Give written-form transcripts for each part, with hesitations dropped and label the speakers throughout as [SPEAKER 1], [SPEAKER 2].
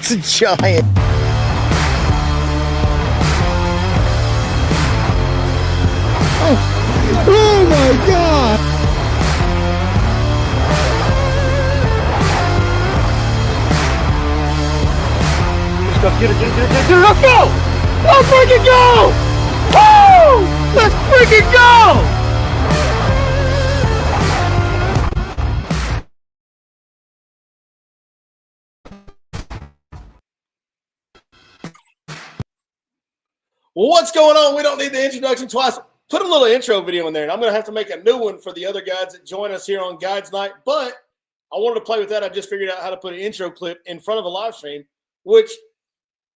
[SPEAKER 1] It's a giant.
[SPEAKER 2] Oh my God!
[SPEAKER 3] Get it, let's go! Let's freaking go! Woo! Let's freaking go!
[SPEAKER 4] Well, what's going on? We don't need the introduction twice. Put a little intro video in there, and I'm going to have to make a new one for the other guys that join us here on Guides Night. But I wanted to play with that. I just figured out how to put an intro clip in front of a live stream, which,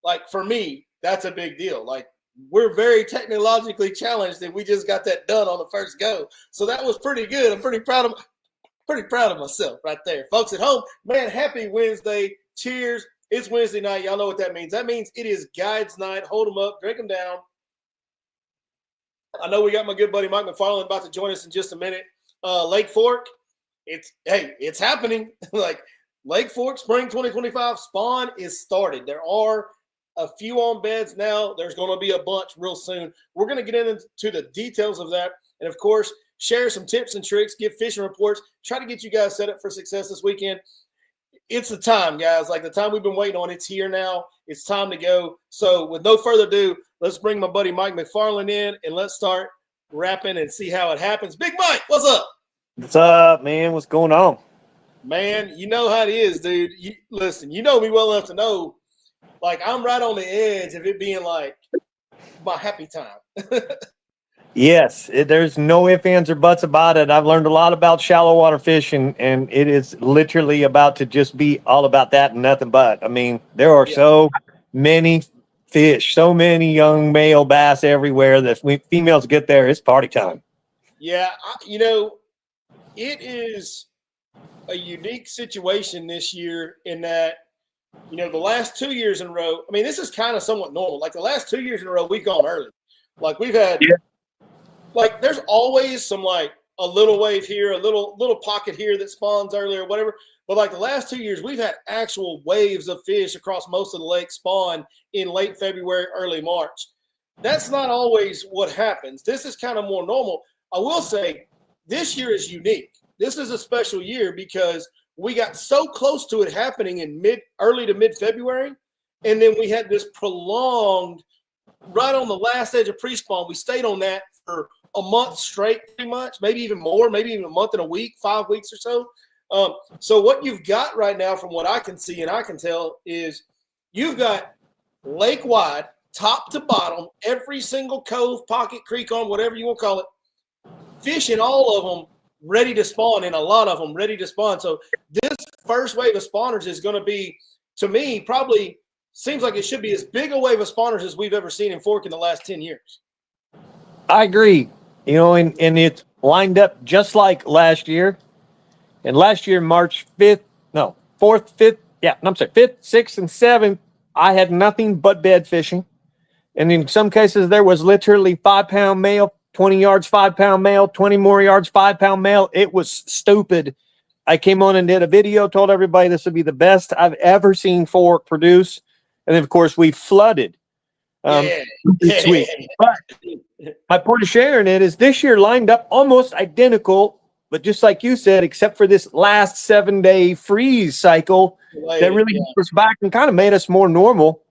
[SPEAKER 4] like, for me, that's a big deal. Like, we're very technologically challenged, and we just got that done on the first go. So that was pretty good. I'm pretty proud of myself right there. Folks at home, man, happy Wednesday. Cheers. It's Wednesday night. Y'all know what that means. That means it is Guides Night. Hold them up. Drink them down. I know we got my good buddy Mike McFarland about to join us in just a minute. Lake Fork, it's happening. Like, Lake Fork Spring 2025 spawn is started. There are a few on beds now. There's going to be a bunch real soon. We're going to get into the details of that. And, of course, share some tips and tricks, give fishing reports, try to get you guys set up for success this weekend. It's the time, guys. Like, the time we've been waiting on. It's here now. It's time to go. So with no further ado, let's bring my buddy Mike McFarland in, and let's start rapping and see how it happens. Big Mike, what's up?
[SPEAKER 3] What's up, man? What's going on?
[SPEAKER 4] Man, you know how it is, dude. Listen, you know me well enough to know, like, I'm right on the edge of it being, like, my happy time.
[SPEAKER 3] Yes, there's no ifs, ands, or buts about it. I've learned a lot about shallow water fishing, and it is literally about to just be all about that and nothing but. I mean, there are so many fish, so many young male bass everywhere that when females get there, it's party time.
[SPEAKER 4] Yeah, it is a unique situation this year in that, the last 2 years in a row, I mean, this is kind of somewhat normal. Like, the last 2 years in a row, we've gone early. Like, we've had like, there's always some, like, a little wave here, a little pocket here that spawns early or whatever. But, like, the last 2 years, we've had actual waves of fish across most of the lake spawn in late February, early March. That's not always what happens. This is kind of more normal. I will say this year is unique. This is a special year because we got so close to it happening in early to mid-February, and then we had this prolonged, right on the last edge of pre-spawn. We stayed on that for a month straight, pretty much, maybe even more, maybe even a month and a week, 5 weeks or so. So what you've got right now, from what I can see and I can tell, is you've got lake-wide, top to bottom, every single cove, pocket, creek arm, whatever you want to call it, fish in all of them ready to spawn, and a lot of them ready to spawn. So this first wave of spawners is going to be, to me, probably seems like it should be as big a wave of spawners as we've ever seen in Fork in the last 10 years.
[SPEAKER 3] I agree. And it's lined up just like last year. And last year, March 5th, 4th, 5th, 5th, 6th, and 7th, I had nothing but bed fishing. And in some cases, there was literally 5-pound male, 20 yards, 5-pound male, 20 more yards, 5-pound male. It was stupid. I came on and did a video, told everybody this would be the best I've ever seen Fork produce. And then, of course, we flooded this week. But my point of sharing it is this year lined up almost identical, but just like you said, except for this last 7-day freeze cycle that really put us back and kind of made us more normal.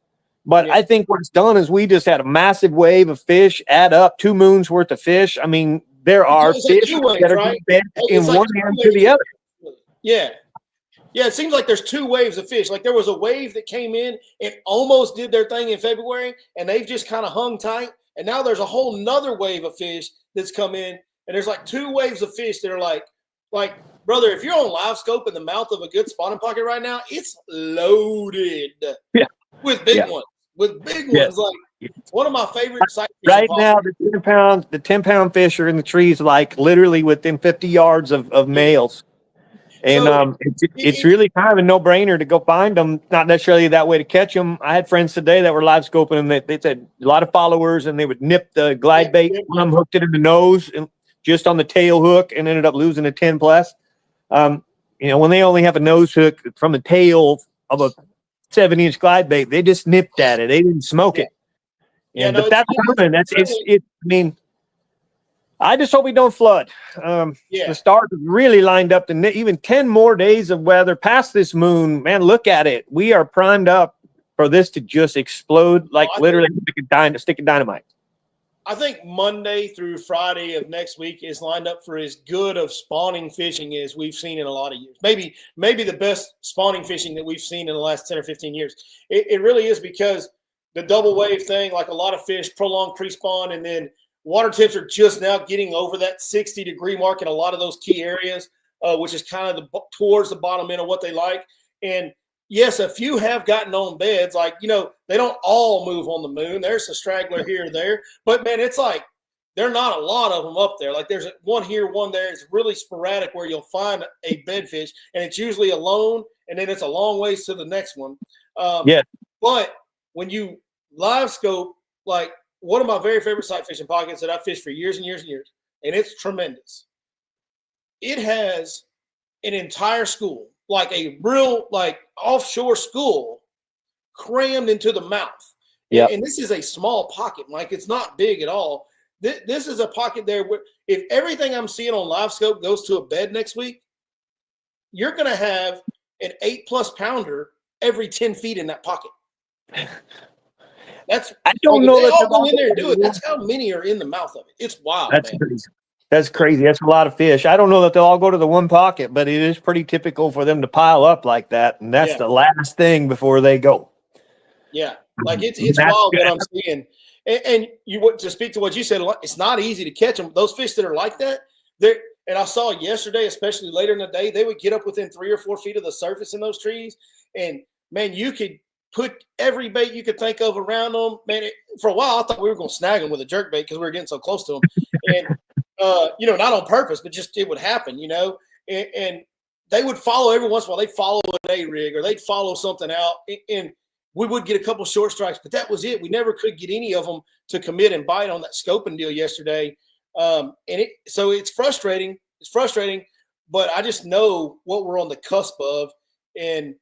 [SPEAKER 3] But I think what it's done is we just had a massive wave of fish add up 2 moons worth of fish. I mean, there are fish that are bed in one hand to the other.
[SPEAKER 4] Yeah. Yeah, it seems like there's 2 waves of fish. Like, there was a wave that came in and almost did their thing in February, and they've just kind of hung tight. And now there's a whole nother wave of fish that's come in, and there's like 2 waves of fish that are like, brother, if you're on live scope in the mouth of a good spawning pocket right now, it's loaded with big ones. With big ones, like one of my favorite sight
[SPEAKER 3] right now, the 10-pound fish are in the trees, like literally within 50 yards of males. And so, it's really kind of a no-brainer to go find them, not necessarily that way to catch them. I had friends today that were live scoping, and they said a lot of followers, and they would nip the glide bait. One of them hooked it in the nose and just on the tail hook and ended up losing a 10+. When they only have a nose hook from the tail of a 7-inch glide bait. They just nipped at it. They didn't smoke it.
[SPEAKER 4] Yeah,
[SPEAKER 3] But that's coming. I mean, I just hope we don't flood. The stars have really lined up to even 10 more days of weather past this moon. Man, look at it. We are primed up for this to just explode like literally a stick of dynamite.
[SPEAKER 4] I think Monday through Friday of next week is lined up for as good of spawning fishing as we've seen in a lot of years. Maybe the best spawning fishing that we've seen in the last 10 or 15 years. It really is, because the double wave thing, like a lot of fish, prolonged pre-spawn, and then water temps are just now getting over that 60-degree mark in a lot of those key areas, which is kind of towards the bottom end of what they like. And yes, a few have gotten on beds. Like, they don't all move on the moon. There's a straggler here or there. But, man, it's like there are not a lot of them up there. Like, there's one here, one there. It's really sporadic where you'll find a bedfish, and it's usually alone, and then it's a long ways to the next one. But when you live scope, like, one of my very favorite sight fishing pockets that I've fished for years and years and years, and it's tremendous. It has an entire school, like a real, like, offshore school crammed into the mouth. Yeah. And this is a small pocket. Like, it's not big at all. This is a pocket there where if everything I'm seeing on live scope goes to a bed next week, you're going to have an 8+ pounder every 10 feet in that pocket. I don't know that they'll go in there and do it. That's how many are in the mouth of it. It's wild.
[SPEAKER 3] That's crazy. That's crazy. That's a lot of fish. I don't know that they'll all go to the one pocket, but it is pretty typical for them to pile up like that. And that's the last thing before they go.
[SPEAKER 4] Yeah. Like, it's wild what I'm seeing. And to speak to what you said, it's not easy to catch them. Those fish that are like that, and I saw yesterday, especially later in the day, they would get up within 3 or 4 feet of the surface in those trees. And, man, you could put every bait you could think of around them. Man, for a while, I thought we were going to snag them with a jerk bait because we were getting so close to them. And, not on purpose, but just it would happen, and they would follow every once in a while. They'd follow an A-rig or they'd follow something out, and we would get a couple short strikes, but that was it. We never could get any of them to commit and bite on that scoping deal yesterday. So it's frustrating. It's frustrating, but I just know what we're on the cusp of. And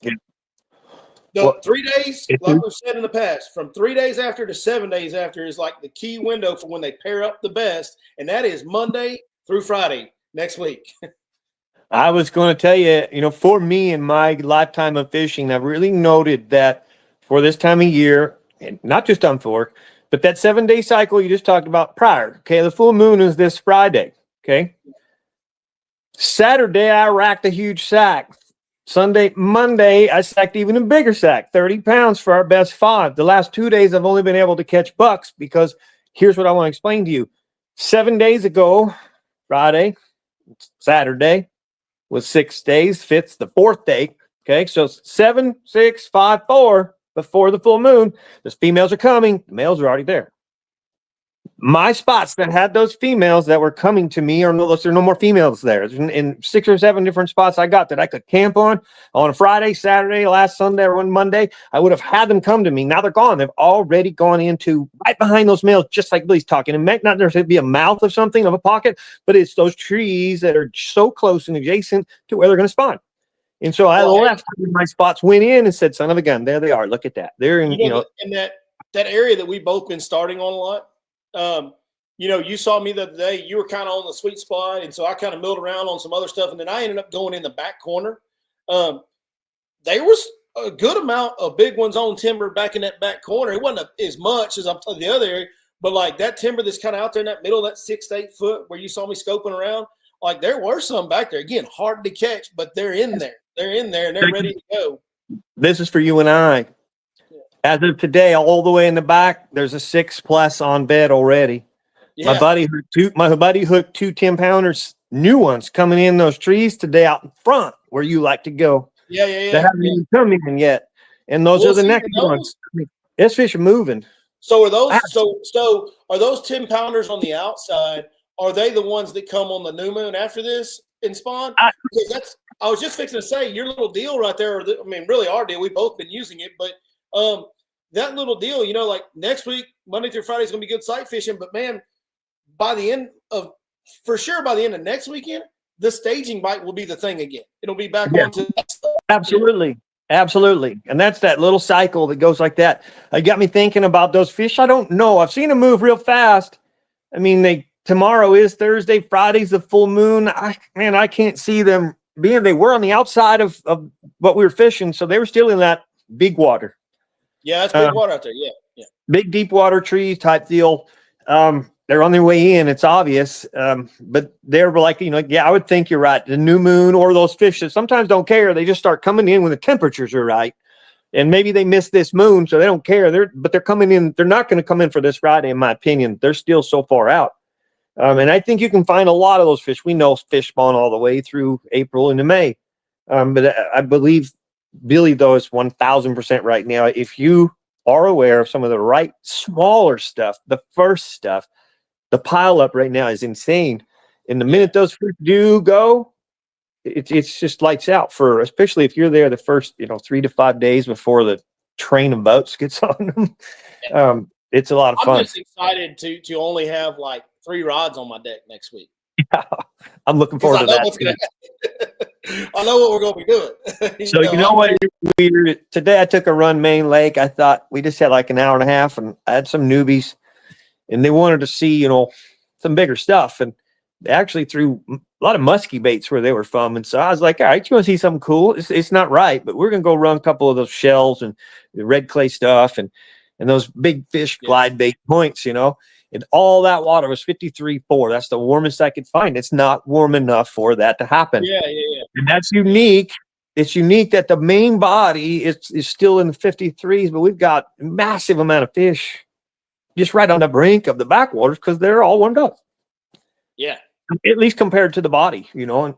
[SPEAKER 4] 3 days, like we've said in the past, from 3 days after to 7 days after is like the key window for when they pair up the best, and that is Monday through Friday next week.
[SPEAKER 3] I was going to tell you, for me in my lifetime of fishing, I've really noted that for this time of year, and not just on fork, but that 7-day cycle you just talked about prior. Okay, the full moon is this Friday. Okay, Saturday I racked a huge sack. Monday, I sacked even a bigger sack, 30 pounds for our best 5. The last 2 days, I've only been able to catch bucks because here's what I want to explain to you. 7 days ago, Friday, Saturday was 6 days, fifth's the 4th day. Okay, so 7, 6, 5, 4 before the full moon. Those females are coming. The males are already there. My spots that had those females that were coming to me, there are no more females there. In 6 or 7 different spots I got that I could camp on a Friday, Saturday, last Sunday, or one Monday, I would have had them come to me. Now they're gone. They've already gone into right behind those males, just like Billy's talking. It might not necessarily be a mouth of something, of a pocket, but it's those trees that are so close and adjacent to where they're going to spawn. And so I left my spots, went in and said, son of a gun, there they are. Look at that. They're in,
[SPEAKER 4] in that area that we've both been starting on a lot. You saw me the other day, you were kind of on the sweet spot. And so I kind of milled around on some other stuff. And then I ended up going in the back corner. There was a good amount of big ones on timber back in that back corner. It wasn't as much as I'm telling the other area, but like that timber that's kind of out there in that middle, that 6 to 8 foot where you saw me scoping around, like there were some back there. Again, hard to catch, but they're in there. They're in there and they're ready to go.
[SPEAKER 3] This is for you and I. As of today, all the way in the back, there's a 6+ on bed already. Yeah. My buddy hooked 2 10-pounders, new ones coming in those trees today out in front where you like to go.
[SPEAKER 4] Yeah.
[SPEAKER 3] They haven't even come in yet, and those are the next ones. This fish are moving.
[SPEAKER 4] So are those? So are those 10-pounders on the outside? Are they the ones that come on the new moon after this and spawn? I was just fixing to say your little deal right there. Really our deal. We've both been using it, but that little deal, like next week, Monday through Friday is going to be good sight fishing. But man, by the end of next weekend, the staging bite will be the thing again. It'll be back on to
[SPEAKER 3] absolutely. Absolutely. And that's that little cycle that goes like that. It got me thinking about those fish. I don't know. I've seen them move real fast. I mean, tomorrow is Thursday, Friday's the full moon. I can't see them being, they were on the outside of what we were fishing. So they were still in that big water.
[SPEAKER 4] Yeah, that's big water out there. Yeah. Yeah.
[SPEAKER 3] Big deep water trees type deal. They're on their way in. It's obvious. But they're like, I would think you're right. The new moon or those fish that sometimes don't care. They just start coming in when the temperatures are right. And maybe they missed this moon, so they don't care. They're coming in. They're not going to come in for this Friday, in my opinion. They're still so far out. And I think you can find a lot of those fish. We know fish spawn all the way through April into May. But I believe Billy, though, is 1,000% right now. If you are aware of some of the right smaller stuff, the first stuff, the pile up right now is insane. And the minute those fish do go, it's just lights out for, especially if you're there the first 3 to 5 days before the train of boats gets on them. It's a lot of fun.
[SPEAKER 4] I'm just excited to only have like 3 rods on my deck next week.
[SPEAKER 3] Yeah, I'm looking forward to that.
[SPEAKER 4] I know what we're going to be doing.
[SPEAKER 3] So you know what? Today I took a run Main Lake. I thought we just had like an hour and a half, and I had some newbies, and they wanted to see some bigger stuff, and they actually threw a lot of musky baits where they were from. And so I was like, all right, you want to see something cool? It's not right, but we're going to go run a couple of those shells and the red clay stuff and those big fish glide bait points, and all that water was 53.4. That's the warmest I could find. It's not warm enough for that to happen.
[SPEAKER 4] Yeah.
[SPEAKER 3] And that's unique. It's unique that the main body is still in the 53s, but we've got a massive amount of fish just right on the brink of the backwaters because they're all warmed up.
[SPEAKER 4] Yeah.
[SPEAKER 3] At least compared to the body, we've
[SPEAKER 4] held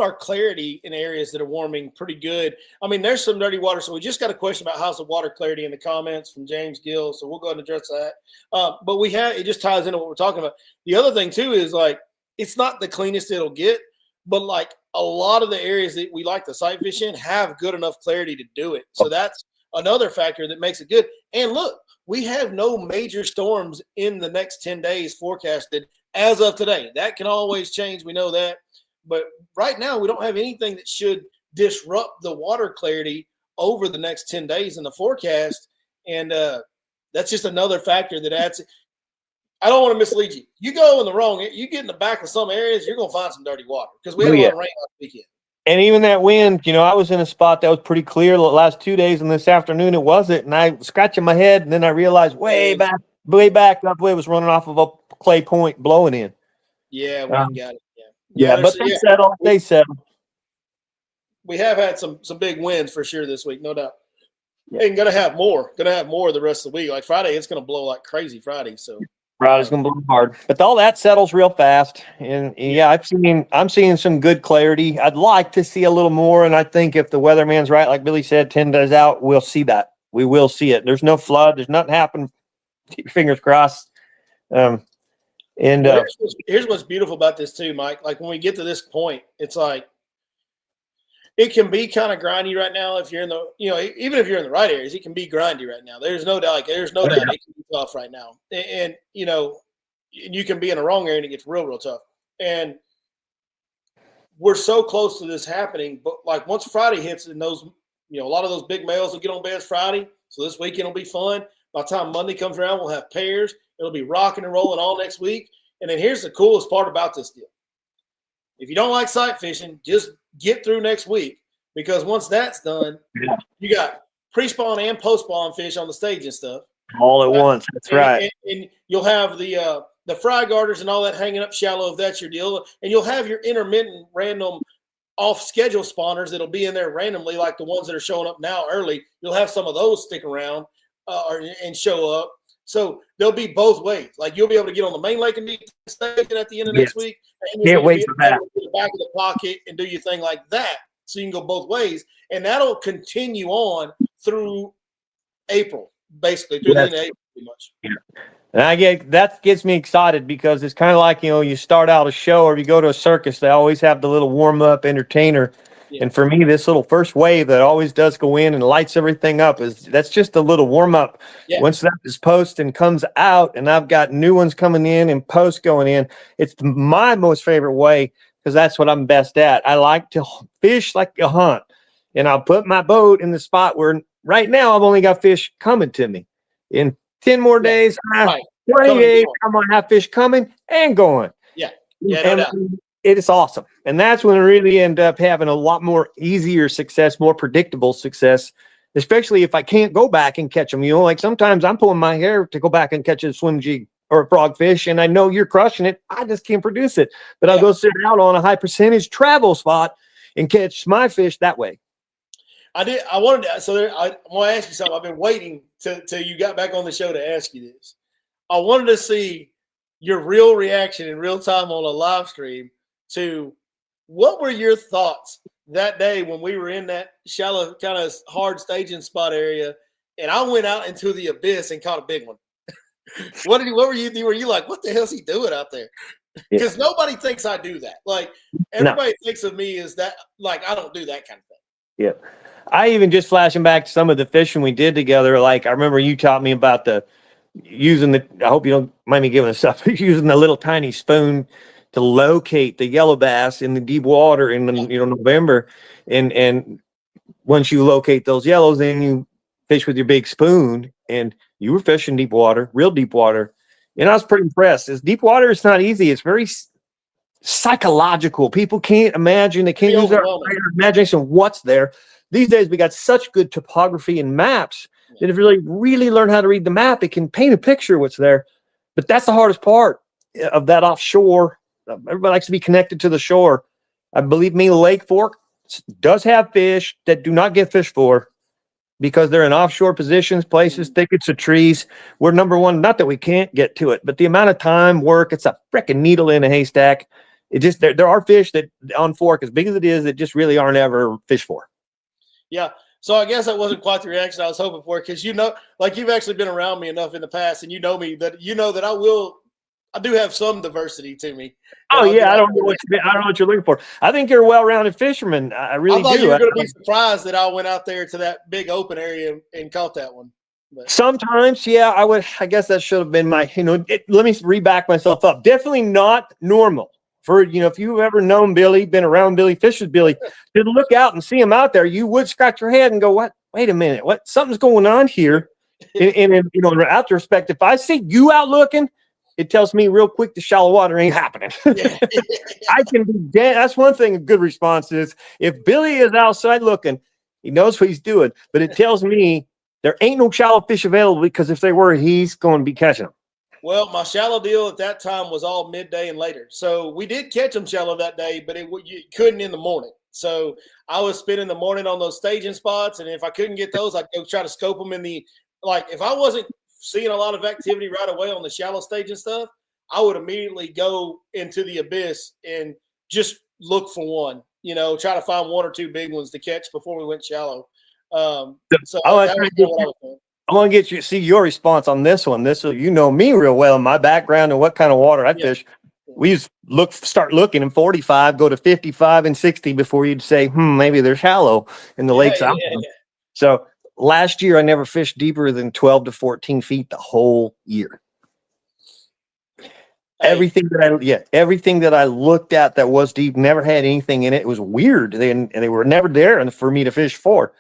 [SPEAKER 4] our clarity in areas that are warming pretty good. I mean, there's some dirty water, so we just got a question about how's the water clarity in the comments from James Gill, so we'll go ahead and address that. But it just ties into what we're talking about. The other thing too is like it's not the cleanest it'll get, but like a lot of the areas that we like to sight fish in have good enough clarity to do it. So that's another factor that makes it good. And look, we have no major storms in the next 10 days forecasted as of today. That can always change. We know that. But right now, we don't have anything that should disrupt the water clarity over the next 10 days in the forecast. And that's just another factor that adds. I don't want to mislead you. You go in the wrong, you get in the back of some areas, you're going to find some dirty water because we had a lot of rain last weekend.
[SPEAKER 3] And even that wind, I was in a spot that was pretty clear the last 2 days, and this afternoon it wasn't. And I was scratching my head, and then I realized way back, that way it was running off of a clay point blowing in.
[SPEAKER 4] Yeah, we got it.
[SPEAKER 3] Yeah, but they settled.
[SPEAKER 4] We have had some big wins for sure this week, no doubt. Yeah. And gonna have more the rest of the week. Like Friday, it's gonna blow like crazy Friday. So
[SPEAKER 3] Friday's gonna blow hard. But all that settles real fast. And I'm seeing some good clarity. I'd like to see a little more. And I think if the weatherman's right, like Billy said, 10 days out, we'll see that. We will see it. There's no flood, there's nothing happening. Keep your fingers crossed.
[SPEAKER 4] Here's what's beautiful about this too, Mike. Like when we get to this point, it's like it can be kind of grindy right now. If you're in the, even if you're in the right areas, it can be grindy right now. There's no doubt. It can be tough right now, and you can be in the wrong area and it gets real, real tough. And we're so close to this happening, but like once Friday hits and those, a lot of those big males will get on beds Friday. So this weekend will be fun. By the time Monday comes around, we'll have pairs. It'll be rocking and rolling all next week. And then here's the coolest part about this deal. If you don't like sight fishing, just get through next week because once that's done, you got pre-spawn and post-spawn fish on the stage and stuff.
[SPEAKER 3] All at once. That's right.
[SPEAKER 4] And you'll have the fry garters and all that hanging up shallow if that's your deal. And you'll have your intermittent random off-schedule spawners that'll be in there randomly like the ones that are showing up now early. You'll have some of those stick around and show up. So they'll be both ways. Like you'll be able to get on the main lake and be stage at the end of next week. And
[SPEAKER 3] can't wait for that.
[SPEAKER 4] To the back of the pocket and do your thing like that. So you can go both ways. And that'll continue on through April, basically, through the end of April pretty much.
[SPEAKER 3] Yeah. And that gets me excited because it's kind of like, you start out a show or you go to a circus, they always have the little warm-up entertainer. Yeah. And for me, this little first wave that always does go in and lights everything up that's just a little warm up. Yeah. Once that is post and comes out, and I've got new ones coming in and post going in, it's my most favorite way because that's what I'm best at. I like to fish like a hunt. and I'll put my boat in the spot where right now I've only got fish coming to me. In 10 more days,
[SPEAKER 4] right.
[SPEAKER 3] 20
[SPEAKER 4] Coming
[SPEAKER 3] days, I'm going to have fish coming and going.
[SPEAKER 4] Yeah. Yeah, no
[SPEAKER 3] And
[SPEAKER 4] doubt.
[SPEAKER 3] it is awesome. And that's when I really end up having a lot more easier success, more predictable success, especially if I can't go back and catch them. You know, like sometimes I'm pulling my hair to go back and catch a swim jig or a frogfish, and I know you're crushing it. I just can't produce it. But I'll go sit out on a high percentage travel spot and catch my fish that way.
[SPEAKER 4] I wanted to, I want to ask you something. I've been waiting till you got back on the show to ask you this. I wanted to see your real reaction in real time on a live stream to what were your thoughts that day when we were in that shallow, kind of hard staging spot area, and I went out into the abyss and caught a big one. What were you like, what the hell's he doing out there? Because nobody thinks I do that. Like, everybody thinks of me as that, like, I don't do that kind of thing.
[SPEAKER 3] Yeah. I even just flashing back to some of the fishing we did together. Like, I remember you taught me about I hope you don't mind me giving this up, using the little tiny spoon to locate the yellow bass in the deep water in November. And once you locate those yellows, then you fish with your big spoon, and you were fishing deep water, real deep water. And I was pretty impressed. It's deep water. It's not easy. It's very psychological. People can't imagine. They can't use their imagination of what's there. These days, we got such good topography and maps that if you really learn how to read the map, it can paint a picture of what's there. But that's the hardest part of that offshore. Everybody likes to be connected to the shore. I believe me, Lake Fork does have fish that do not get fished for because they're in offshore positions, places, thickets of trees. We're number one. Not that we can't get to it, but the amount of time, work, it's a freaking needle in a haystack. It just there are fish that on Fork, as big as it is, that just really aren't ever fished for.
[SPEAKER 4] Yeah. So I guess that wasn't quite the reaction I was hoping for, because like you've actually been around me enough in the past, and you know me that I do have some diversity to me.
[SPEAKER 3] Oh yeah, I don't know what you're looking for. I think you're a well-rounded fisherman. I really do. I thought
[SPEAKER 4] you were going to be surprised that I went out there to that big open area and caught that one. But
[SPEAKER 3] sometimes, yeah, I guess that should have been my. Let me re-back myself up. Definitely not normal. For, if you've ever known Billy, been around Billy, fished with Billy, to look out and see him out there, you would scratch your head and go, "What? Wait a minute, what? Something's going on here." And out respect, if I see you out looking, it tells me real quick the shallow water ain't happening. I can be dead. That's one thing a good response is. If Billy is outside looking, he knows what he's doing, but it tells me there ain't no shallow fish available, because if they were, he's going to be catching them.
[SPEAKER 4] Well, my shallow deal at that time was all midday and later. So we did catch them shallow that day, but you couldn't in the morning. So I was spending the morning on those staging spots. And if I couldn't get those, I'd go try to scope them if I wasn't seeing a lot of activity right away on the shallow staging stuff, I would immediately go into the abyss and just look for one, try to find one or two big ones to catch before we went shallow. So that was what I was doing.
[SPEAKER 3] I want to see your response on this one. You know me real well, in my background and what kind of water I fish. We start looking in 45, go to 55 and 60 before you'd say, maybe they're shallow in the lakes. So last year, I never fished deeper than 12 to 14 feet the whole year. Everything that I looked at that was deep never had anything in it. It was weird, and they were never there for me to fish for.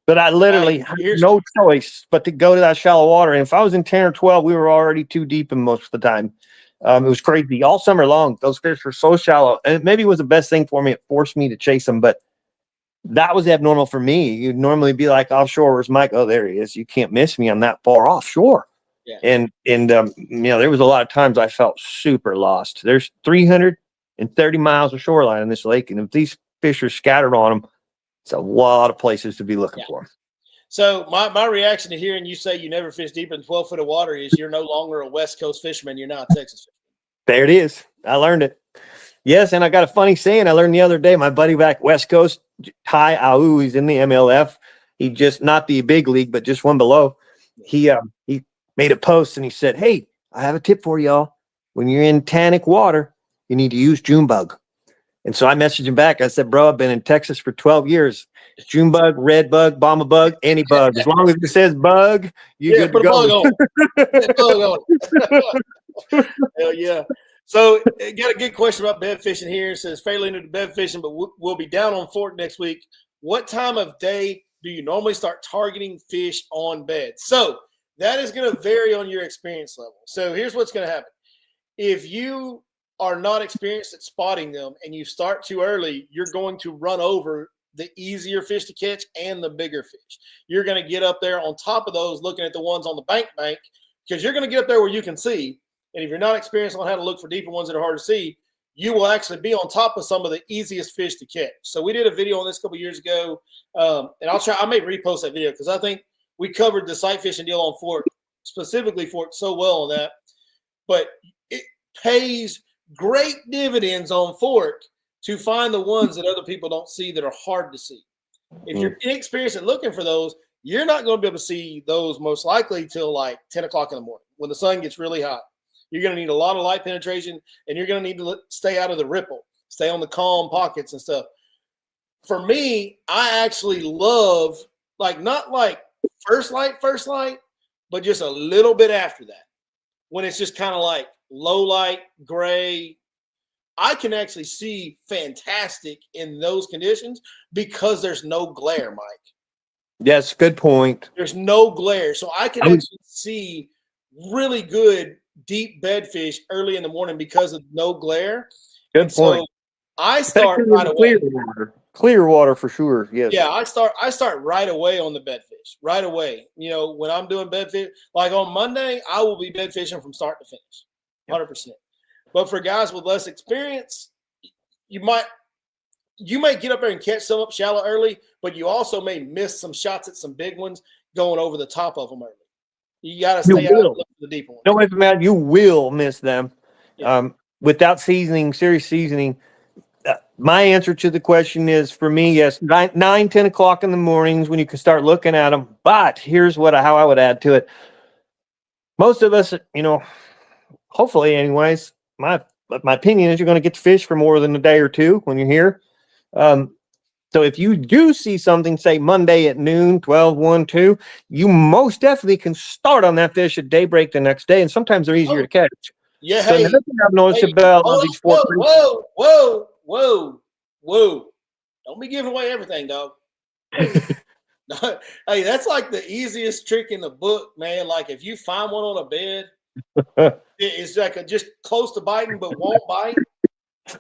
[SPEAKER 3] But I literally had no choice but to go to that shallow water. And if I was in 10 or 12, we were already too deep in most of the time. It was crazy. All summer long, those fish were so shallow. And maybe it was the best thing for me. It forced me to chase them. But that was abnormal for me. You'd normally be like offshore. Where's Mike? Oh, there he is. You can't miss me. I'm that far offshore. Yeah. And there was a lot of times I felt super lost. There's 330 miles of shoreline in this lake. And if these fish are scattered on them, it's a lot of places to be looking for.
[SPEAKER 4] So my reaction to hearing you say you never fish deeper than 12 foot of water is you're no longer a West Coast fisherman. You're now a Texas fisherman.
[SPEAKER 3] There it is. I learned it. Yes, and I got a funny saying I learned the other day. My buddy back West Coast, Ty Au, he's in the MLF. He just, not the big league, but just one below. He made a post and he said, "Hey, I have a tip for y'all. When you're in tannic water, you need to use June bug." And so I messaged him back. I said, "Bro, I've been in Texas for 12 years. June bug, red bug, bomba bug, any bug. As long as it says bug, you're good to go."
[SPEAKER 4] Bug on. Hell yeah. So got a good question about bed fishing here. It says, fairly into bed fishing, but we'll be down on Fork next week. what time of day do you normally start targeting fish on bed? So that is going to vary on your experience level. So here's what's going to happen. If you are not experienced at spotting them and you start too early, you're going to run over the easier fish to catch and the bigger fish. You're going to get up there on top of those looking at the ones on the bank because you're going to get up there where you can see. And if you're not experienced on how to look for deeper ones that are hard to see, you will actually be on top of some of the easiest fish to catch. So we did a video on this a couple years ago, and I may repost that video because I think we covered the sight fishing deal on Fork, specifically Fork, so well on that. But it pays great dividends on Fork to find the ones that other people don't see that are hard to see. If you're inexperienced at looking for those, you're not going to be able to see those most likely till like 10 o'clock in the morning when the sun gets really hot. You're going to need a lot of light penetration, and you're going to need to stay out of the ripple, stay on the calm pockets and stuff. For me, I actually love, not like first light, but just a little bit after that. When it's just kind of like low light, gray, I can actually see fantastic in those conditions because there's no glare, Mike.
[SPEAKER 3] Yes, good point.
[SPEAKER 4] There's no glare. So I can actually see really good deep bedfish early in the morning because of no glare.
[SPEAKER 3] Good point.
[SPEAKER 4] So I start right away.
[SPEAKER 3] Clear water for sure. Yes.
[SPEAKER 4] Yeah, I start right away on the bedfish. Right away. When I'm doing bedfish, like on Monday, I will be bed fishing from start to finish. 100%. But for guys with less experience, you may get up there and catch some up shallow early, but you also may miss some shots at some big ones going over the top of them early. You got to stay out and look for the deeper ones.
[SPEAKER 3] Don't wait for that. You will miss them. Yeah. Without serious seasoning. My answer to the question is, for me, yes, 9, 10 o'clock in the mornings when you can start looking at them. But here's how I would add to it. Most of us, hopefully anyways, my opinion is you're going to get to fish for more than a day or two when you're here. So if you do see something, say Monday at noon, 12, 1, 2, you most definitely can start on that fish at daybreak the next day, and sometimes they're easier to catch.
[SPEAKER 4] Yeah,
[SPEAKER 3] so another thing I've noticed about these Fork.
[SPEAKER 4] Whoa. Don't be giving away everything, dog. Hey, that's like the easiest trick in the book, man. Like if you find one on a bed, it's like just close to biting but won't bite.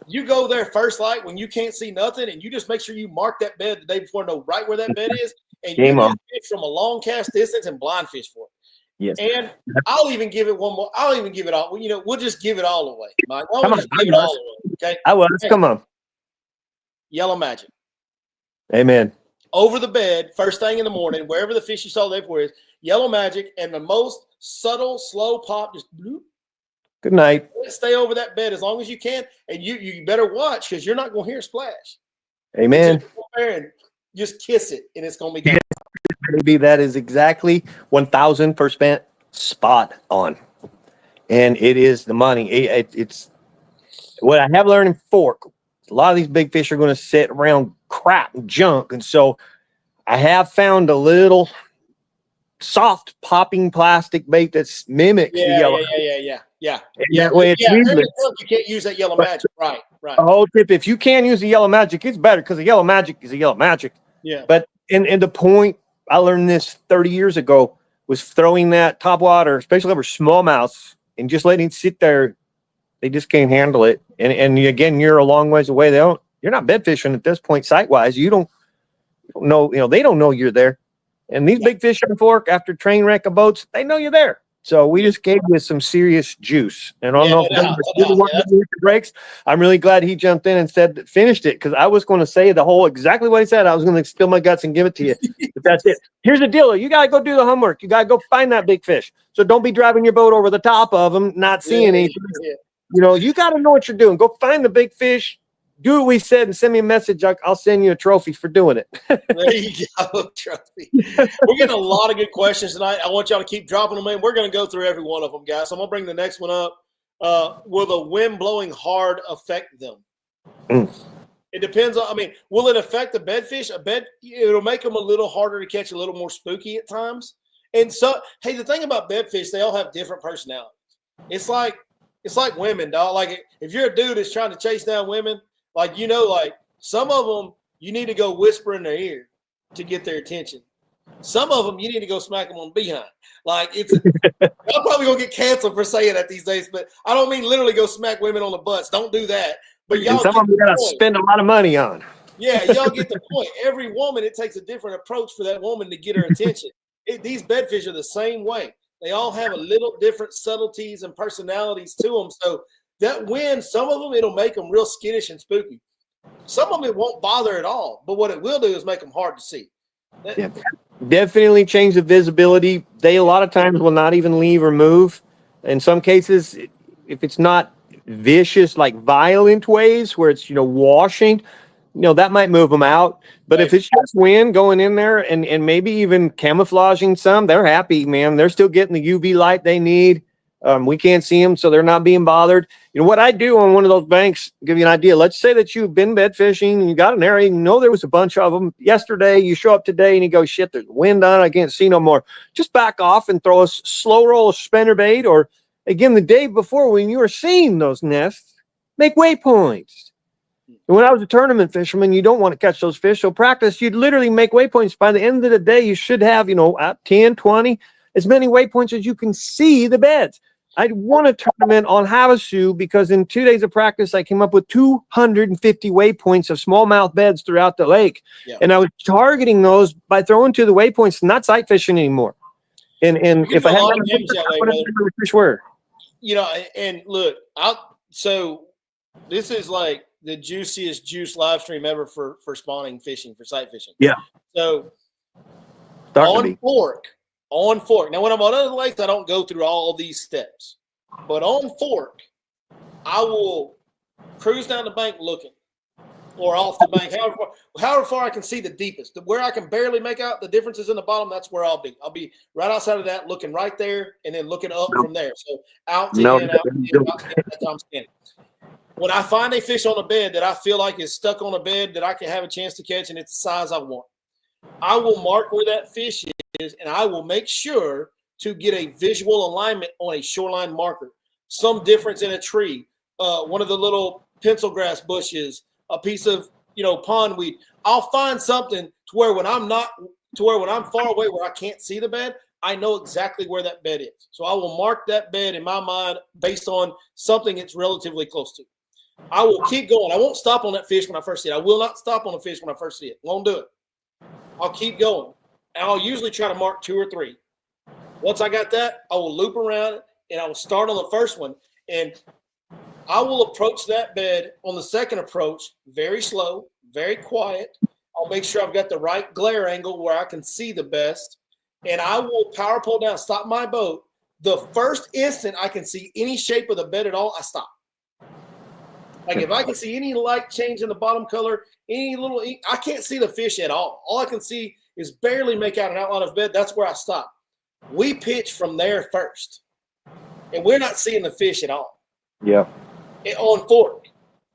[SPEAKER 4] You go there first light when you can't see nothing, and you just make sure you mark that bed the day before, know right where that bed is, and you can fish from a long cast distance and blind fish for it.
[SPEAKER 3] Yes.
[SPEAKER 4] And I'll even give it one more. I'll even give it all. We'll just give it all away, Mike. Give it all away. Okay.
[SPEAKER 3] I was. Come on.
[SPEAKER 4] Yellow magic.
[SPEAKER 3] Amen.
[SPEAKER 4] Over the bed, first thing in the morning, wherever the fish you saw the day before is, yellow magic, and the most subtle, slow pop, just bloop.
[SPEAKER 3] Good night.
[SPEAKER 4] Stay over that bed as long as you can, and you better watch because you're not going to hear a splash.
[SPEAKER 3] Amen.
[SPEAKER 4] Just go there and just kiss it, and it's going to be gone.
[SPEAKER 3] Maybe that is exactly 1,000% spot on, and it is the money. It's what I have learned in Fork. A lot of these big fish are going to sit around crap and junk, and so I have found a little soft popping plastic bait that's mimics the yellow.
[SPEAKER 4] Yeah.
[SPEAKER 3] That way it's useless.
[SPEAKER 4] You can't use that yellow magic. Right.
[SPEAKER 3] A whole tip, if you can use the yellow magic, it's better because the yellow magic is a yellow magic.
[SPEAKER 4] Yeah.
[SPEAKER 3] But and the point, I learned this 30 years ago, was throwing that top water, especially over smallmouths, and just letting it sit there. They just can't handle it. And again, you're a long ways away. You're not bed fishing at this point sight-wise. You don't know, they don't know you're there. And these big fish on Fork, after train wreck of boats, they know you're there. So we just gave you some serious juice. And I don't know if the breaks. I'm really glad he jumped in and finished it, because I was going to say exactly what he said. I was going to spill my guts and give it to you. But that's it. Here's the deal. You got to go do the homework. You got to go find that big fish. So don't be driving your boat over the top of them, not seeing anything. You got to know what you're doing. Go find the big fish. Do what we said and send me a message. I'll send you a trophy for doing it.
[SPEAKER 4] There you go, trophy. We're getting a lot of good questions tonight. I want y'all to keep dropping them in. We're going to go through every one of them, guys. So I'm going to bring the next one up. Will the wind blowing hard affect them? It depends on, will it affect the bedfish? It'll make them a little harder to catch, a little more spooky at times. And so, hey, the thing about bedfish, they all have different personalities. It's like women, dog. Like if you're a dude that's trying to chase down women, like some of them, you need to go whisper in their ear to get their attention. Some of them, you need to go smack them on the behind. Like I'm probably gonna get canceled for saying that these days, but I don't mean literally go smack women on the butts. Don't do that. But y'all,
[SPEAKER 3] and some of them gotta spend a lot of money on.
[SPEAKER 4] Yeah, y'all get the point. Every woman, it takes a different approach for that woman to get her attention. These bedfish are the same way. They all have a little different subtleties and personalities to them. So that when some of them, it'll make them real skittish and spooky. Some of them, it won't bother at all. But what it will do is make them hard to see.
[SPEAKER 3] Definitely change the visibility. They a lot of times will not even leave or move. In some cases, if it's not vicious, like violent ways where it's, washing, that might move them out. But if it's just wind going in there and maybe even camouflaging some, they're happy, man. They're still getting the UV light they need. We can't see them, so they're not being bothered. What I do on one of those banks, give you an idea. Let's say that you've been bed fishing and you got an area, there was a bunch of them yesterday. You show up today and you go, shit, there's wind on, I can't see no more. Just back off and throw a slow roll of spinner bait, or again, the day before when you were seeing those nests, make waypoints. And when I was a tournament fisherman, you don't want to catch those fish. So practice, you'd literally make waypoints. By the end of the day, you should have, 10, 20, as many waypoints as you can see the beds. I'd won a tournament on Havasu because in 2 days of practice, I came up with 250 waypoints of smallmouth beds throughout the lake. Yeah. And I was targeting those by throwing to the waypoints, not sight fishing anymore. And if I had the fish were.
[SPEAKER 4] And look, so this is like the juiciest juice live stream ever for spawning fishing, for sight fishing.
[SPEAKER 3] Yeah.
[SPEAKER 4] So on fork. Now, when I'm on other lakes, I don't go through all these steps. But on fork, I will cruise down the bank looking, or off the bank, however far I can see the deepest. Where I can barely make out the differences in the bottom, that's where I'll be. I'll be right outside of that, looking right there, and then looking up from there. So out to in, out to in, out to in, that's how I'm scanning. When I find a fish on a bed that I feel like is stuck on a bed that I can have a chance to catch and it's the size I want, I will mark where that fish is, and I will make sure to get a visual alignment on a shoreline marker. Some difference in a tree, one of the little pencil grass bushes, a piece of pondweed. I'll find something to where when I'm far away where I can't see the bed, I know exactly where that bed is. So I will mark that bed in my mind based on something it's relatively close to. I will keep going. I won't stop on that fish when I first see it. I will not stop on a fish when I first see it. Won't do it. I'll keep going. And I'll usually try to mark 2 or 3. Once I got that, I will loop around and I will start on the first one. And I will approach that bed on the second approach very slow, very quiet. I'll make sure I've got the right glare angle where I can see the best. And I will power pull down, stop my boat. The first instant I can see any shape of the bed at all, I stop. Like if I can see any light change in the bottom color, I can't see the fish at all. All I can see is barely make out an outline of bed. That's where I stop. We pitch from there first, and we're not seeing the fish at all.
[SPEAKER 3] Yeah.
[SPEAKER 4] On fork.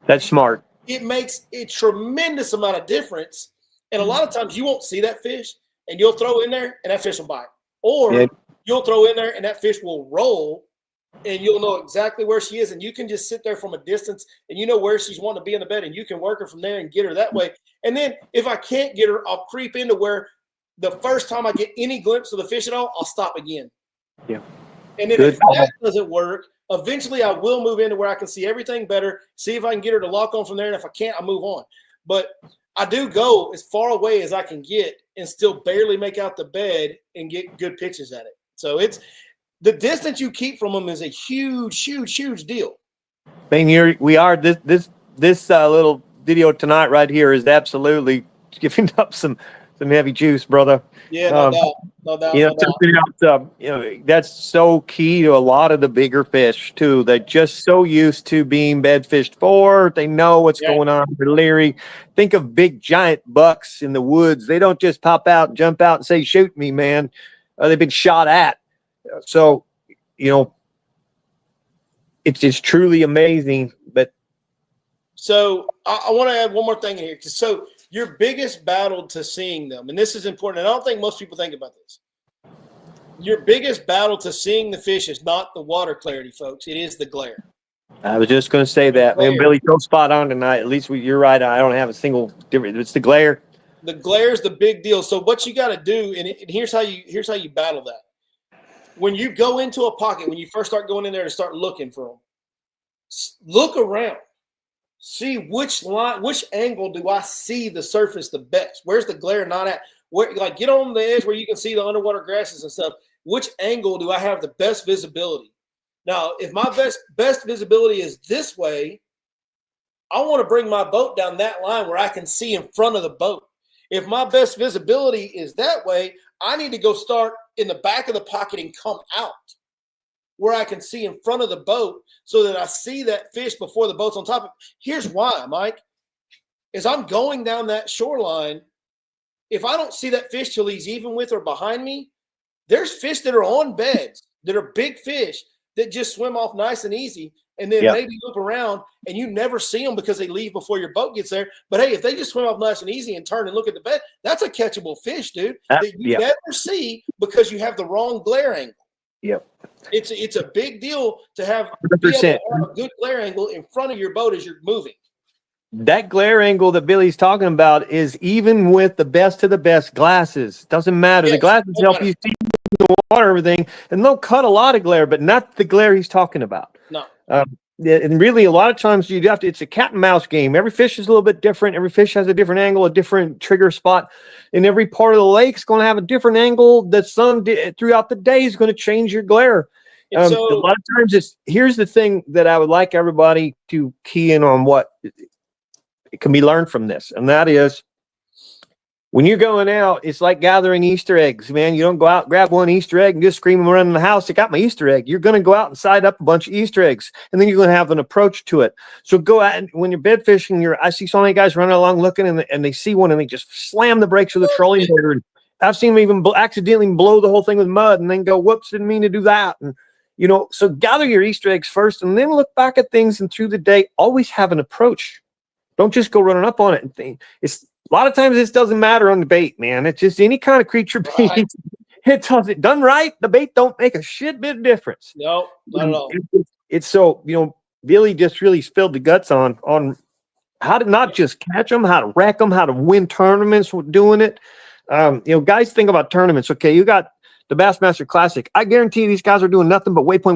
[SPEAKER 3] That's smart.
[SPEAKER 4] It makes a tremendous amount of difference. And a lot of times you won't see that fish, and you'll throw in there, and that fish will bite. Or you'll throw in there, and that fish will roll, and you'll know exactly where she is, and you can just sit there from a distance, and you know where she's wanting to be in the bed, and you can work her from there and get her that way. And then if I can't get her, I'll creep into where the first time I get any glimpse of the fish at all, I'll stop again.
[SPEAKER 3] Yeah.
[SPEAKER 4] And then if that doesn't work, eventually I will move into where I can see everything better, see if I can get her to lock on from there, and if I can't, I'll move on. But I do go as far away as I can get and still barely make out the bed and get good pitches at it. So it's the distance you keep from them is a huge, huge, huge deal.
[SPEAKER 3] Man, this little video tonight right here is absolutely giving up some heavy juice, brother.
[SPEAKER 4] Yeah, no doubt.
[SPEAKER 3] That's so key to a lot of the bigger fish too. They're just so used to being bed fished for. They know what's going on. They're leery. Think of big giant bucks in the woods. They don't just pop out and jump out and say, "Shoot me, man." They've been shot at. So, it's truly amazing. But
[SPEAKER 4] so I want to add one more thing in here. So your biggest battle to seeing them, and this is important, and I don't think most people think about this. Your biggest battle to seeing the fish is not the water clarity, folks. It is the glare.
[SPEAKER 3] I was just going to say that. Man, Billy, so spot on tonight. At least you're right. I don't have a single different. It's the glare.
[SPEAKER 4] The glare is the big deal. So what you got to do, and here's how you battle that. When you go into a pocket, when you first start going in there to start looking for them, look around. See which angle do I see the surface the best? Where's the glare not at? Where, like, get on the edge where you can see the underwater grasses and stuff. Which angle do I have the best visibility? Now, if my best visibility is this way, I want to bring my boat down that line where I can see in front of the boat. If my best visibility is that way, I need to go start in the back of the pocket and come out where I can see in front of the boat so that I see that fish before the boat's on top of it. Here's why, Mike. As I'm going down that shoreline, if I don't see that fish till he's even with or behind me, there's fish that are on beds that are big fish that just swim off nice and easy and then maybe loop around and you never see them because they leave before your boat gets there. But, hey, if they just swim off nice and easy and turn and look at the bed, that's a catchable fish, dude, that you never see because you have the wrong glare angle.
[SPEAKER 3] Yep.
[SPEAKER 4] It's a big deal to have,
[SPEAKER 3] 100%.
[SPEAKER 4] a good glare angle in front of your boat as you're moving.
[SPEAKER 3] That glare angle that Billy's talking about is even with the best of the best glasses. Doesn't matter. The glasses help you see the water, everything, and they'll cut a lot of glare, but not the glare he's talking about.
[SPEAKER 4] No.
[SPEAKER 3] And really, a lot of times you have to. It's a cat and mouse game. Every fish is a little bit different. Every fish has a different angle, a different trigger spot, and every part of the lake's going to have a different angle. The sun throughout the day is going to change your glare. A lot of times, here's the thing that I would like everybody to key in on what it can be learned from this, and that is when you're going out, it's like gathering Easter eggs, man. You don't go out, grab one Easter egg and just scream around in the house, I got my Easter egg. You're going to go out and side up a bunch of Easter eggs, and then you're going to have an approach to it. So go out, and when you're bed fishing, I see so many guys running along looking, and they see one, and they just slam the brakes with a trolling motor. And I've seen them even accidentally blow the whole thing with mud and then go, whoops, didn't mean to do that. And, so gather your Easter eggs first and then look back at things, and through the day, always have an approach. Don't just go running up on it and think. A lot of times this doesn't matter on the bait, man. It's just any kind of creature bait. Right. It doesn't done right. The bait don't make a shit bit of difference.
[SPEAKER 4] No, not at all.
[SPEAKER 3] It's so, Billy just really spilled the guts on how to not just catch them, how to wreck them, how to win tournaments with doing it. Guys think about tournaments. Okay, you got the Bassmaster Classic. I guarantee these guys are doing nothing but waypoint.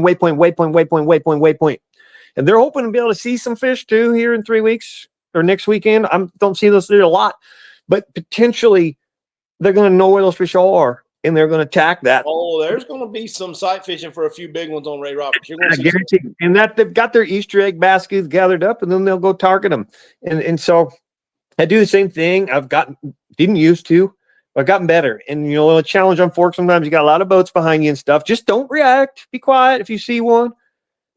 [SPEAKER 3] And they're hoping to be able to see some fish too here in 3 weeks. Or next weekend. I don't see those there a lot, but potentially they're going to know where those fish are, and they're going to attack that.
[SPEAKER 4] Oh, there's going to be some sight fishing for a few big ones on Ray Roberts. You're going to
[SPEAKER 3] guarantee, and that they've got their Easter egg baskets gathered up, and then they'll go target them. And so I do the same thing. I've gotten better. And a challenge on fork. Sometimes you got a lot of boats behind you and stuff. Just don't react. Be quiet if you see one.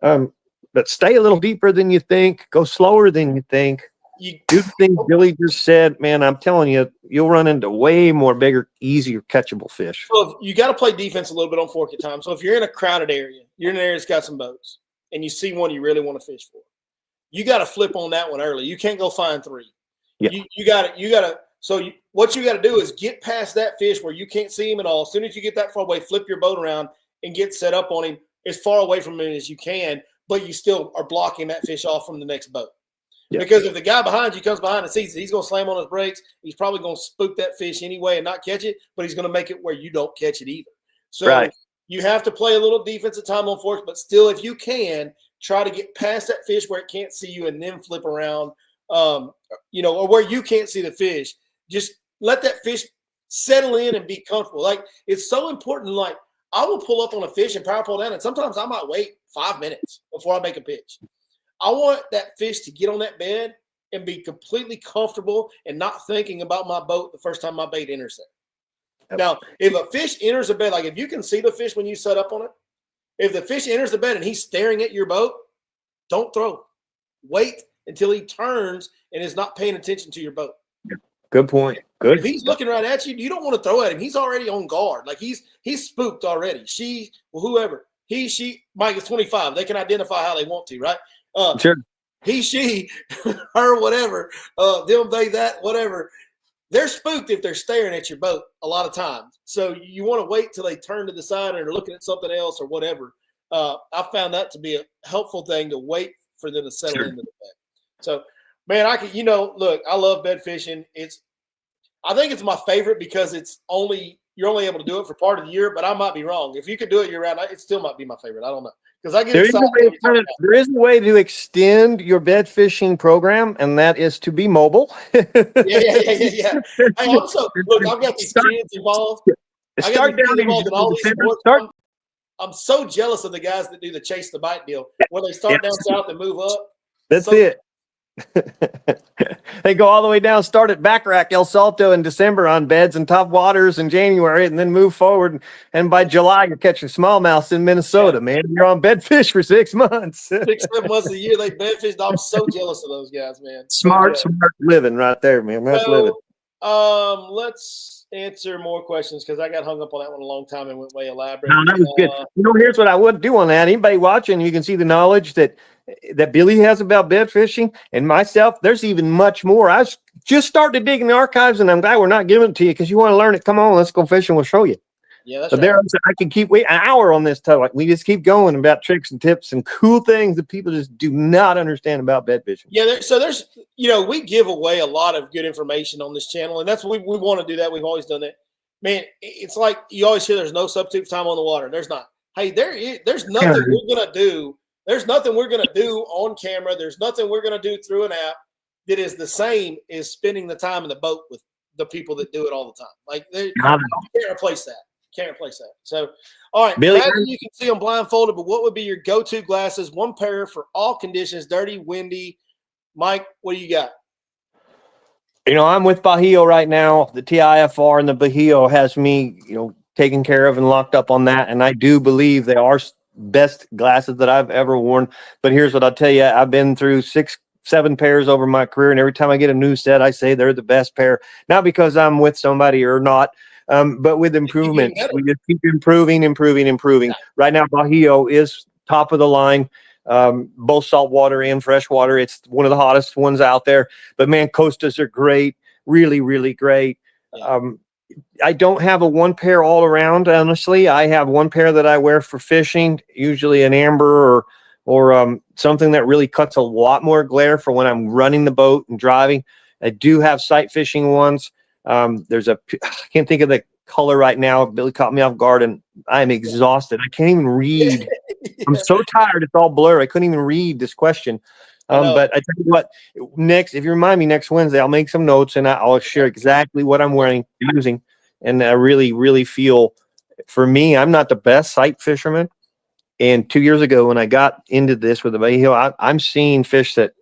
[SPEAKER 3] But stay a little deeper than you think. Go slower than you think. You do the thing Billy just said, man. I'm telling you, you'll run into way more bigger, easier catchable fish.
[SPEAKER 4] So you got to play defense a little bit on fork at times. So if you're in a crowded area, you're in an area that's got some boats, and you see one you really want to fish for, you got to flip on that one early. You can't go find three.
[SPEAKER 3] Yeah.
[SPEAKER 4] You got to. So what you got to do is get past that fish where you can't see him at all. As soon as you get that far away, flip your boat around and get set up on him as far away from him as you can, but you still are blocking that fish off from the next boat. Yeah. Because if the guy behind you comes behind and sees it, he's going to slam on his brakes. He's probably going to spook that fish anyway and not catch it, but he's going to make it where you don't catch it either. So you have to play a little defensive time on forks, but still, if you can, try to get past that fish where it can't see you and then flip around, or where you can't see the fish. Just let that fish settle in and be comfortable. Like, it's so important. Like, I will pull up on a fish and power pull down, and sometimes I might wait 5 minutes before I make a pitch. I want that fish to get on that bed and be completely comfortable and not thinking about my boat the first time my bait enters there. Yep. Now, if a fish enters the bed, like if you can see the fish when you set up on it, if the fish enters the bed and he's staring at your boat, don't throw. Wait until he turns and is not paying attention to your boat.
[SPEAKER 3] Good point. Good.
[SPEAKER 4] If he's looking right at you, you don't want to throw at him. He's already on guard. Like he's spooked already. Whoever. He, she, Mike is 25. They can identify how they want to, right?
[SPEAKER 3] Sure.
[SPEAKER 4] He, she, her, whatever, them, they, that, whatever. They're spooked if they're staring at your boat a lot of times. So you want to wait till they turn to the side and are looking at something else or whatever. I found that to be a helpful thing, to wait for them to settle into the bed. So, man, look, I love bed fishing. I think it's my favorite because you're only able to do it for part of the year, but I might be wrong. If you could do it year round, it still might be my favorite. I don't know. Because I get excited.
[SPEAKER 3] There is a way to extend your bed fishing program, and that is to be mobile.
[SPEAKER 4] Yeah. Hey, also, look, I've got these kids involved. I'm so jealous of the guys that do the chase the bite deal, where they start down south and move up.
[SPEAKER 3] That's it. They go all the way down, start at Backrack, El Salto in December on beds and top waters in January, and then move forward. And by July, you're catching smallmouths in Minnesota, man. You're on bed fish for 6 months.
[SPEAKER 4] 6, 7 months a year, they bed fish. I'm so jealous of those guys, man.
[SPEAKER 3] Smart living right there, man. That's living.
[SPEAKER 4] Let's answer more questions because I got hung up on that one a long time and went way elaborate.
[SPEAKER 3] No, that was good. Here's what I would do on that. Anybody watching, you can see the knowledge that Billy has about bed fishing and myself. There's even much more. I just started to dig in the archives, and I'm glad we're not giving it to you because you want to learn it. Come on, let's go fishing. We'll show you.
[SPEAKER 4] Yeah, that's
[SPEAKER 3] right. I can keep an hour on this topic. We just keep going about tricks and tips and cool things that people just do not understand about bed fishing.
[SPEAKER 4] Yeah, there's we give away a lot of good information on this channel, and that's what we want to do. That we've always done that. Man, it's like you always hear there's no substitute time on the water. There's not. Hey, there's nothing we're gonna do. There's nothing we're gonna do on camera. There's nothing we're gonna do through an app that is the same as spending the time in the boat with the people that do it all the time. Like you can't replace that. Can't replace that. So, all right,
[SPEAKER 3] Billy,
[SPEAKER 4] you can see them blindfolded, but what would be your go-to glasses? One pair for all conditions, dirty, windy. Mike, what do you got?
[SPEAKER 3] I'm with Bajío right now. The TIFR and the Bajío has me, taken care of and locked up on that. And I do believe they are best glasses that I've ever worn. But here's what I'll tell you. I've been through 6, 7 pairs over my career. And every time I get a new set, I say they're the best pair. Not because I'm with somebody or not. But with improvement, we just keep improving. Right now, Bajío is top of the line, both saltwater and freshwater. It's one of the hottest ones out there. But man, Costas are great, really, really great. Yeah. I don't have a one pair all around. Honestly, I have one pair that I wear for fishing, usually an amber or something that really cuts a lot more glare for when I'm running the boat and driving. I do have sight fishing ones. I can't think of the color right now. Billy caught me off guard and I'm exhausted. I can't even read. I'm so tired. It's all blur. I couldn't even read this question. But I tell you what, if you remind me next Wednesday, I'll make some notes and I'll share exactly what I'm using. And I really, really feel, for me, I'm not the best sight fisherman. And 2 years ago, when I got into this with the Bajío, I'm seeing fish that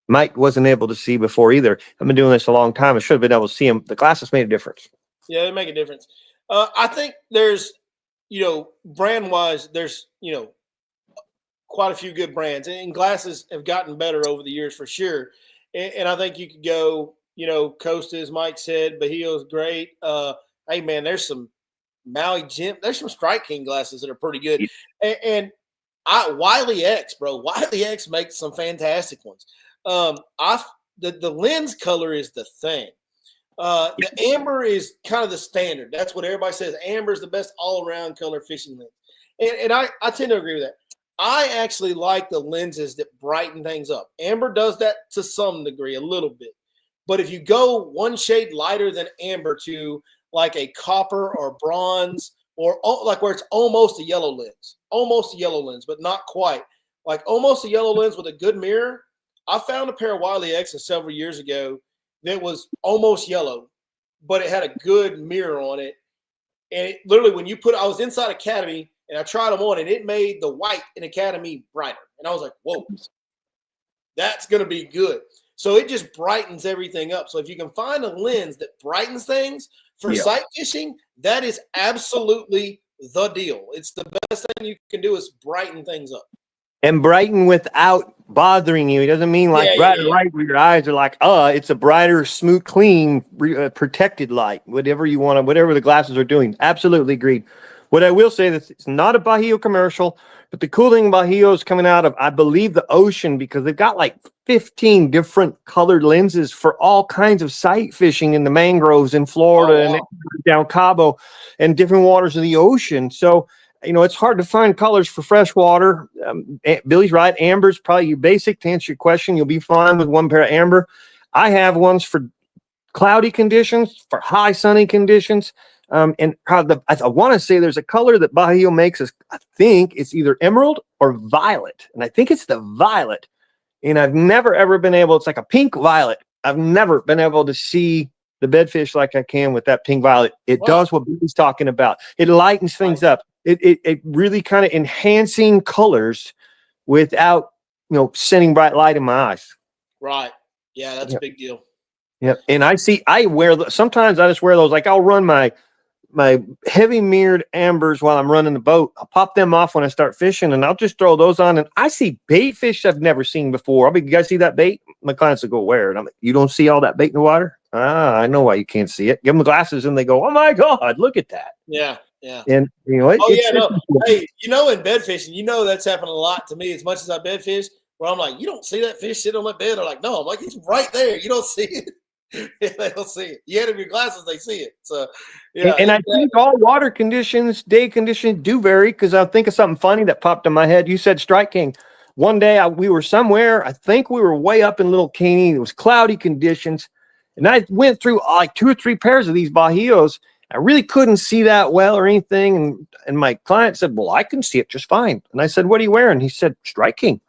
[SPEAKER 3] Mike wasn't able to see before either. I've been doing this a long time. I should have been able to see them. The glasses made a difference.
[SPEAKER 4] Yeah, they make a difference. I think there's, brand-wise, there's, quite a few good brands. And glasses have gotten better over the years for sure. And I think you could go, Costa, as Mike said, Bajío's great. Hey, man, there's some Maui Jim. There's some Strike King glasses that are pretty good. And Wiley X, bro. Wiley X makes some fantastic ones. The lens color is the thing. The amber is kind of the standard. That's what everybody says. Amber is the best all-around color fishing lens. And I tend to agree with that. I actually like the lenses that brighten things up. Amber does that to some degree, a little bit. But if you go one shade lighter than amber to like a copper or bronze or like where it's almost a yellow lens, but not quite. Like almost a yellow lens with a good mirror. I found a pair of Wiley X's several years ago that was almost yellow, but it had a good mirror on it. And it, literally, I was inside Academy and I tried them on, and it made the white in Academy brighter. And I was like, whoa, that's going to be good. So it just brightens everything up. So if you can find a lens that brightens things for sight fishing, that is absolutely the deal. It's the best thing you can do is brighten things up.
[SPEAKER 3] And brighten without bothering you. It doesn't mean like brighter light where your eyes are like, it's a brighter, smooth, clean, protected light. Whatever you want, whatever the glasses are doing. Absolutely agreed. What I will say is it's not a Bajío commercial, but the cool thing Bajío is coming out of, I believe, the ocean, because they've got like 15 different colored lenses for all kinds of sight fishing in the mangroves in Florida and down Cabo and different waters of the ocean. So it's hard to find colors for freshwater. Billy's right. Amber's probably your basic. To answer your question, you'll be fine with one pair of amber. I have ones for cloudy conditions, for high sunny conditions. And I want to say there's a color that Bahio makes is, I think it's either emerald or violet. And I think it's the violet. And I've never, ever been able, it's like a pink violet. I've never been able to see the bedfish like I can with that pink violet. It does what Billy's talking about. It lightens things up. It really kind of enhancing colors without, sending bright light in my eyes.
[SPEAKER 4] Right. Yeah, that's a big deal.
[SPEAKER 3] Yep. And sometimes I just wear those. Like I'll run my heavy mirrored ambers while I'm running the boat. I'll pop them off when I start fishing, and I'll just throw those on. And I see bait fish I've never seen before. You guys see that bait? My clients will go, where? And I'm like, you don't see all that bait in the water? I know why you can't see it. Give them glasses, and they go, oh my God, look at that.
[SPEAKER 4] Yeah. Yeah.
[SPEAKER 3] And
[SPEAKER 4] hey, in bed fishing, that's happened a lot to me as much as I bed fish, where I'm like, you don't see that fish sit on my bed. They're like, no, I'm like, he's right there. You don't see it. They don't see it. You had your glasses, they see it. So, yeah.
[SPEAKER 3] And I think all water conditions, day conditions do vary, because I think of something funny that popped in my head. You said Strike King. One day we were somewhere. I think we were way up in Little Caney. It was cloudy conditions. And I went through like 2 or 3 pairs of these Bahios. I really couldn't see that well or anything. And my client said, well, I can see it just fine. And I said, what are you wearing? He said, Strike King.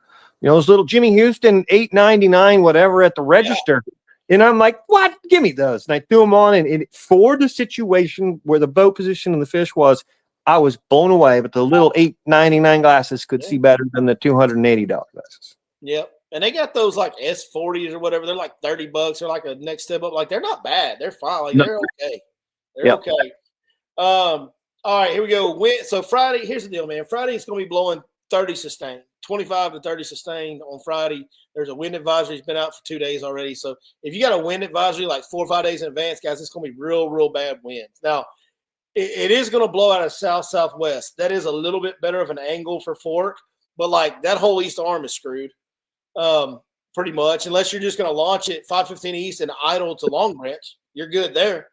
[SPEAKER 3] Those little Jimmy Houston, $8.99, whatever, at the register. Yeah. And I'm like, what? Give me those. And I threw them on. And for the situation where the boat position and the fish was, I was blown away. But the little $8.99 glasses could see better than the $280 glasses.
[SPEAKER 4] Yep. And they got those like S40s or whatever. They're like $30 or like a next step up. Like, they're not bad. They're fine. Like, they're okay. They're okay. All right, here we go. So Friday, here's the deal, man. Friday it's going to be blowing 30 sustained, 25 to 30 sustained on Friday. There's a wind advisory. It's been out for 2 days already. So if you got a wind advisory like 4 or 5 days in advance, guys, it's going to be real, real bad winds. Now, it is going to blow out of south-southwest. That is a little bit better of an angle for fork, but like that whole east arm is screwed pretty much, unless you're just going to launch it 515 east and idle to Long Branch. You're good there,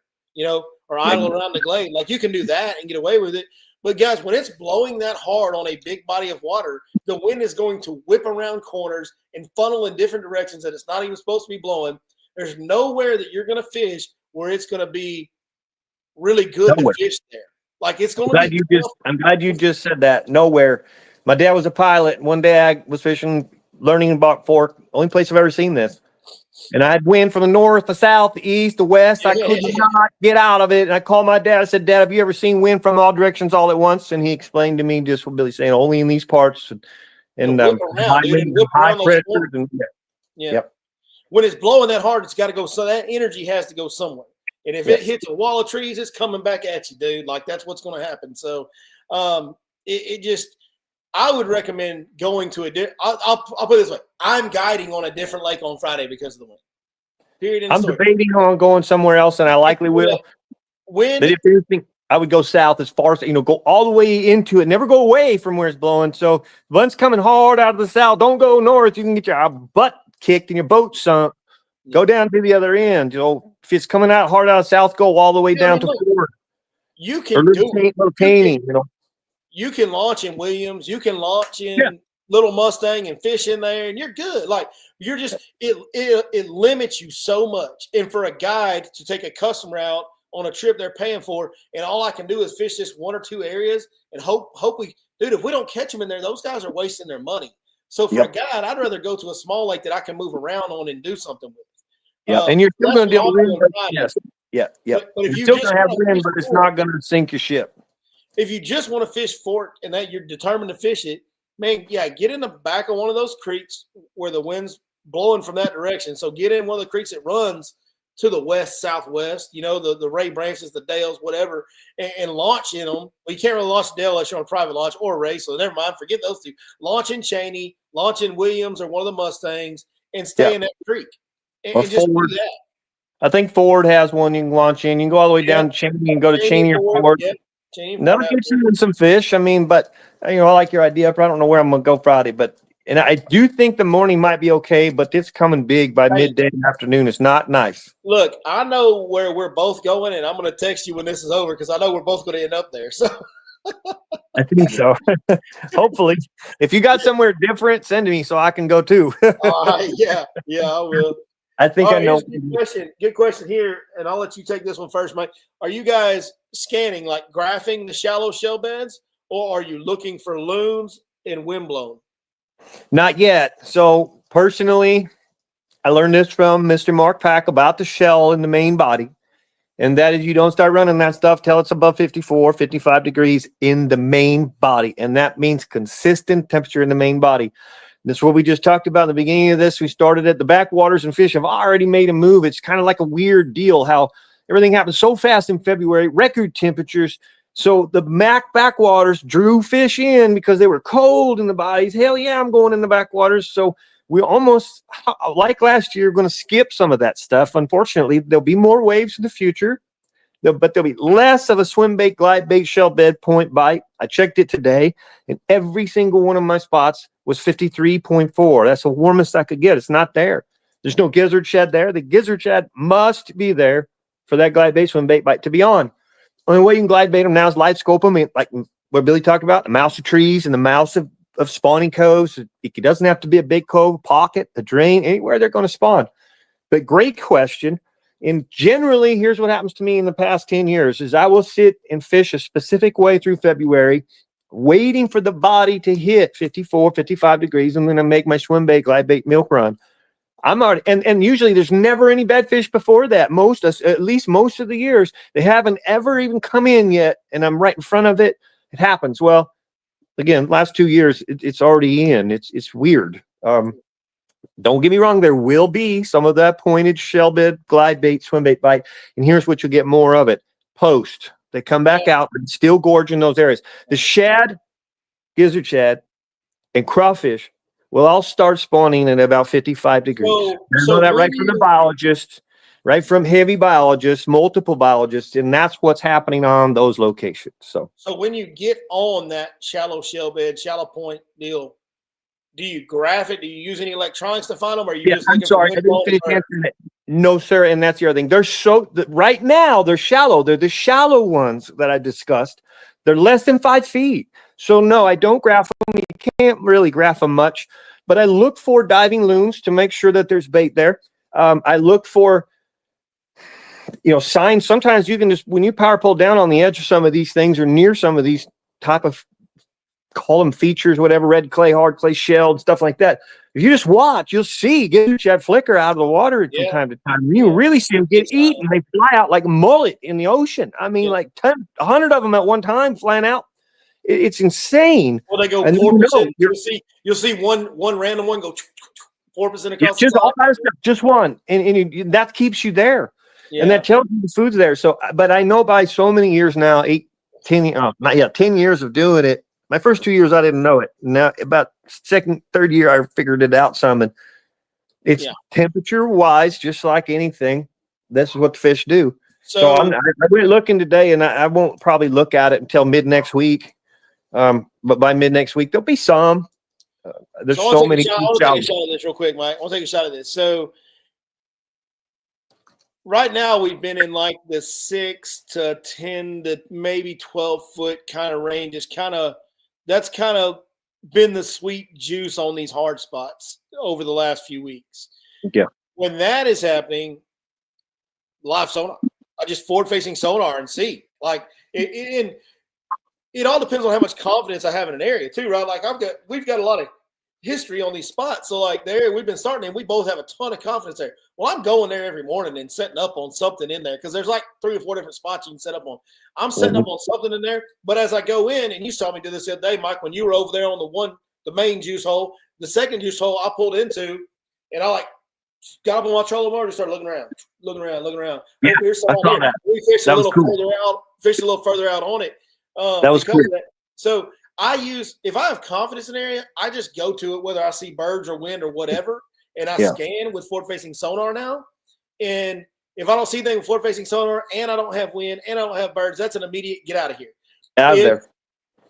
[SPEAKER 4] or idle around the glade. Like, you can do that and get away with it. But guys, when it's blowing that hard on a big body of water, the wind is going to whip around corners and funnel in different directions that it's not even supposed to be blowing. There's nowhere that you're going to fish where it's going to be really good to fish there. Like, it's going to be.
[SPEAKER 3] I'm glad you just said that. Nowhere. My dad was a pilot. One day I was fishing, learning about fork. Only place I've ever seen this. And I'd wind from the north, the south, the east, the west. I could not get out of it. And I called my dad. I said, Dad, have you ever seen wind from all directions all at once? And he explained to me just what Billy's saying, only in these parts. And high pressure.
[SPEAKER 4] Yep. When it's blowing that hard, it's got to go. So that energy has to go somewhere. And if it hits a wall of trees, it's coming back at you, dude. Like, that's what's going to happen. So I would recommend going to I'll put it this way. I'm guiding on a different lake on Friday because of the wind. Period.
[SPEAKER 3] I'm debating on going somewhere else, and I likely will. But if anything, I would go south as far as, go all the way into it. Never go away from where it's blowing. So the wind's coming hard out of the south. Don't go north. You can get your butt kicked and your boat sunk. Go down to the other end. If it's coming out hard out of south, go all the way down to Ford.
[SPEAKER 4] You can do
[SPEAKER 3] it.
[SPEAKER 4] You can launch in Williams. You can launch in Little Mustang and fish in there, and you're good. Like, you're just it limits you so much. And for a guide to take a custom route on a trip they're paying for, and all I can do is fish this 1 or 2 areas and hope if we don't catch them in there, those guys are wasting their money. So for a guide, I'd rather go to a small lake that I can move around on and do something with.
[SPEAKER 3] Yeah, and you're still going to deal with wind. Yes. Yeah.
[SPEAKER 4] But if
[SPEAKER 3] you're still going to have wind, but it's not going to sink your ship.
[SPEAKER 4] If you just want to fish fork and that you're determined to fish it, man, get in the back of one of those creeks where the wind's blowing from that direction. So get in one of the creeks that runs to the west, southwest, the Ray branches, the Dales, whatever, and launch in them. Well, you can't really launch Dale unless you're on a private launch or Ray, so never mind, forget those two. Launch in Cheney, launch in Williams or one of the Mustangs, and stay in that creek. And just do that. I
[SPEAKER 3] think Ford has one you can launch in. You can go all the way down to Cheney and go to Cheney or Ford. That'll get you in some fish. But I like your idea. I don't know where I'm going to go Friday, and I do think the morning might be okay, but it's coming big by midday and afternoon. It's not nice.
[SPEAKER 4] Look, I know where we're both going, and I'm going to text you when this is over because I know we're both going to end up there. So
[SPEAKER 3] I think so. Hopefully, if you got somewhere different, send to me so I can go too.
[SPEAKER 4] Yeah, I will.
[SPEAKER 3] I think
[SPEAKER 4] All
[SPEAKER 3] I
[SPEAKER 4] right,
[SPEAKER 3] know.
[SPEAKER 4] here's a good question. Good question here, and I'll let you take this one first, Mike. Are you guys scanning, like graphing the shallow shell beds, or are you looking for loons and windblown?
[SPEAKER 3] Not yet. So personally, I learned this from Mr. Mark Pack about the shell in the main body. And that is, you don't start running that stuff till it's above 54, 55 degrees in the main body. And that means consistent temperature in the main body. That's what we just talked about in the beginning of this. We started at the backwaters, and fish have already made a move. It's kind of like a weird deal how everything happened so fast in February, record temperatures. So the backwaters drew fish in because they were cold in the bodies. Hell yeah, I'm going in the backwaters. So we almost, like last year, going to skip some of that stuff. Unfortunately, there'll be more waves in the future, but there'll be less of a swim bait, glide bait, shell bed, point bite. I checked it today, and every single one of my spots was 53.4. That's the warmest I could get. It's not there. There's no gizzard shad there. The gizzard shad must be there for that glide bait, swim bait bite to be on. Only way you can glide bait them now is live scope them, like what Billy talked about, the mouse of trees and the mouse of spawning coves. It doesn't have to be a big cove, pocket, a drain, anywhere they're going to spawn. But great question. And generally, here's what happens to me in the past 10 years is I will sit and fish a specific way through February, waiting for the body to hit 54, 55 degrees. I'm going to make my swim bait, glide bait, milk run. I'm already, and usually there's never any bad fish before that. At least most of the years, they haven't ever even come in yet. And I'm right in front of it. It happens. Well, again, last 2 years, it's already in. It's weird. Don't get me wrong. There will be some of that pointed shell bed, glide bait, swim bait bite. And here's what you'll get more of it. Post. They come back out and still gorge in those areas. The shad, gizzard shad, and crawfish will all start spawning at about 55 degrees. I know that right from the biologists, right from heavy biologists, multiple biologists, and that's what's happening on those locations. So
[SPEAKER 4] when you get on that shallow shell bed, shallow point deal, do you graph it? Do you use any electronics to find them? Or are you just looking for
[SPEAKER 3] it. No, sir. And that's the other thing. They're right now, they're shallow. They're the shallow ones that I discussed. They're less than 5 feet. So no, I don't graph them. You can't really graph them much, but I look for diving loons to make sure that there's bait there. I look for, signs. Sometimes you can just, when you power pull down on the edge of some of these things or near some of these type of, call them features, whatever, red clay, hard clay, shelled, stuff like that. If you just watch, you'll see gizzard shad flicker out of the water from time to time. You really see them get eaten. They fly out like mullet in the ocean. I mean, like 100 of them at one time flying out. It's insane.
[SPEAKER 4] Well, they go 4%. You'll see one random one go 4% across
[SPEAKER 3] just all that stuff, just one, and that keeps you there, and that tells you the food's there. So, but I know by so many years now, 10 years of doing it. My first 2 years, I didn't know it. Now, about second, third year, I figured it out some. And it's temperature wise, just like anything. This is what the fish do. So I went looking today, and I won't probably look at it until mid next week. But by mid next week, there'll be some. There's so many.
[SPEAKER 4] I want to take a shot of this real quick, Mike. I want to take a shot of this. So right now, we've been in like the 6 to 10 to maybe 12 foot kind of range. That's kind of been the sweet juice on these hard spots over the last few weeks.
[SPEAKER 3] Yeah.
[SPEAKER 4] When that is happening, live sonar. I just forward-facing sonar and see. Like it all depends on how much confidence I have in an area too, right? Like we've got a lot of history on these spots. So like we've been starting and we both have a ton of confidence there. Well, I'm going there every morning and setting up on something in there because there's like 3 or 4 different spots you can set up on. I'm setting up on something in there, but as I go in, and you saw me do this the other day, Mike, when you were over there on the main juice hole, the second juice hole I pulled into, and I got up on my trolling motor and started looking around.
[SPEAKER 3] Yeah,
[SPEAKER 4] here's some on here. We fished a little further out on it.
[SPEAKER 3] That was cool.
[SPEAKER 4] So if I have confidence in an area, I just go to it, whether I see birds or wind or whatever, and I scan with forward-facing sonar now. And if I don't see anything with forward-facing sonar and I don't have wind and I don't have birds, that's an immediate get out of here.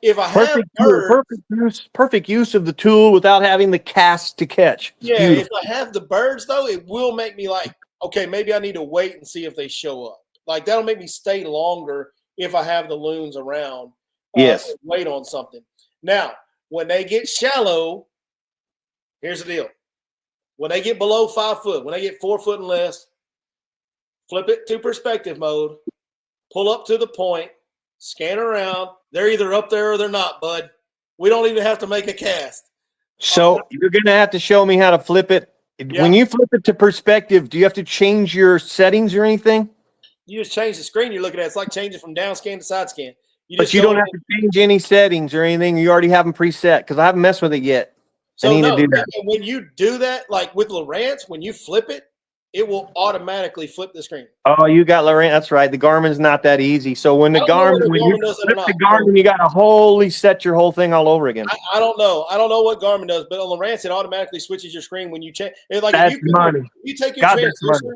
[SPEAKER 4] If I have birds,
[SPEAKER 3] perfect use of the tool without having the cast to catch.
[SPEAKER 4] If I have the birds, though, it will make me like, okay, maybe I need to wait and see if they show up. Like that'll make me stay longer if I have the loons around.
[SPEAKER 3] Yes.
[SPEAKER 4] weight on something. Now, when they get shallow, here's the deal. When they get below 5 foot, when they get 4 foot and less, flip it to perspective mode, pull up to the point, scan around. They're either up there or they're not, bud. We don't even have to make a cast.
[SPEAKER 3] So you're going to have to show me how to flip it.
[SPEAKER 4] Yeah.
[SPEAKER 3] When you flip it to perspective, do you have to change your settings or anything?
[SPEAKER 4] You just change the screen you're looking at. It's like changing from down scan to side scan.
[SPEAKER 3] But you don't have to change any settings or anything. You already have them preset because I haven't messed with it yet.
[SPEAKER 4] So
[SPEAKER 3] I need to do that.
[SPEAKER 4] When you do that, like with Lowrance, when you flip it, it will automatically flip the screen.
[SPEAKER 3] Oh, you got Lowrance. That's right. The Garmin's not that easy. So when the Garmin, when you flip the Garmin, you got to wholly set your whole thing all over again.
[SPEAKER 4] I don't know. I don't know what Garmin does, but on Lowrance, it automatically switches your screen when you change. Like
[SPEAKER 3] that's
[SPEAKER 4] if
[SPEAKER 3] money.
[SPEAKER 4] you take your transducer,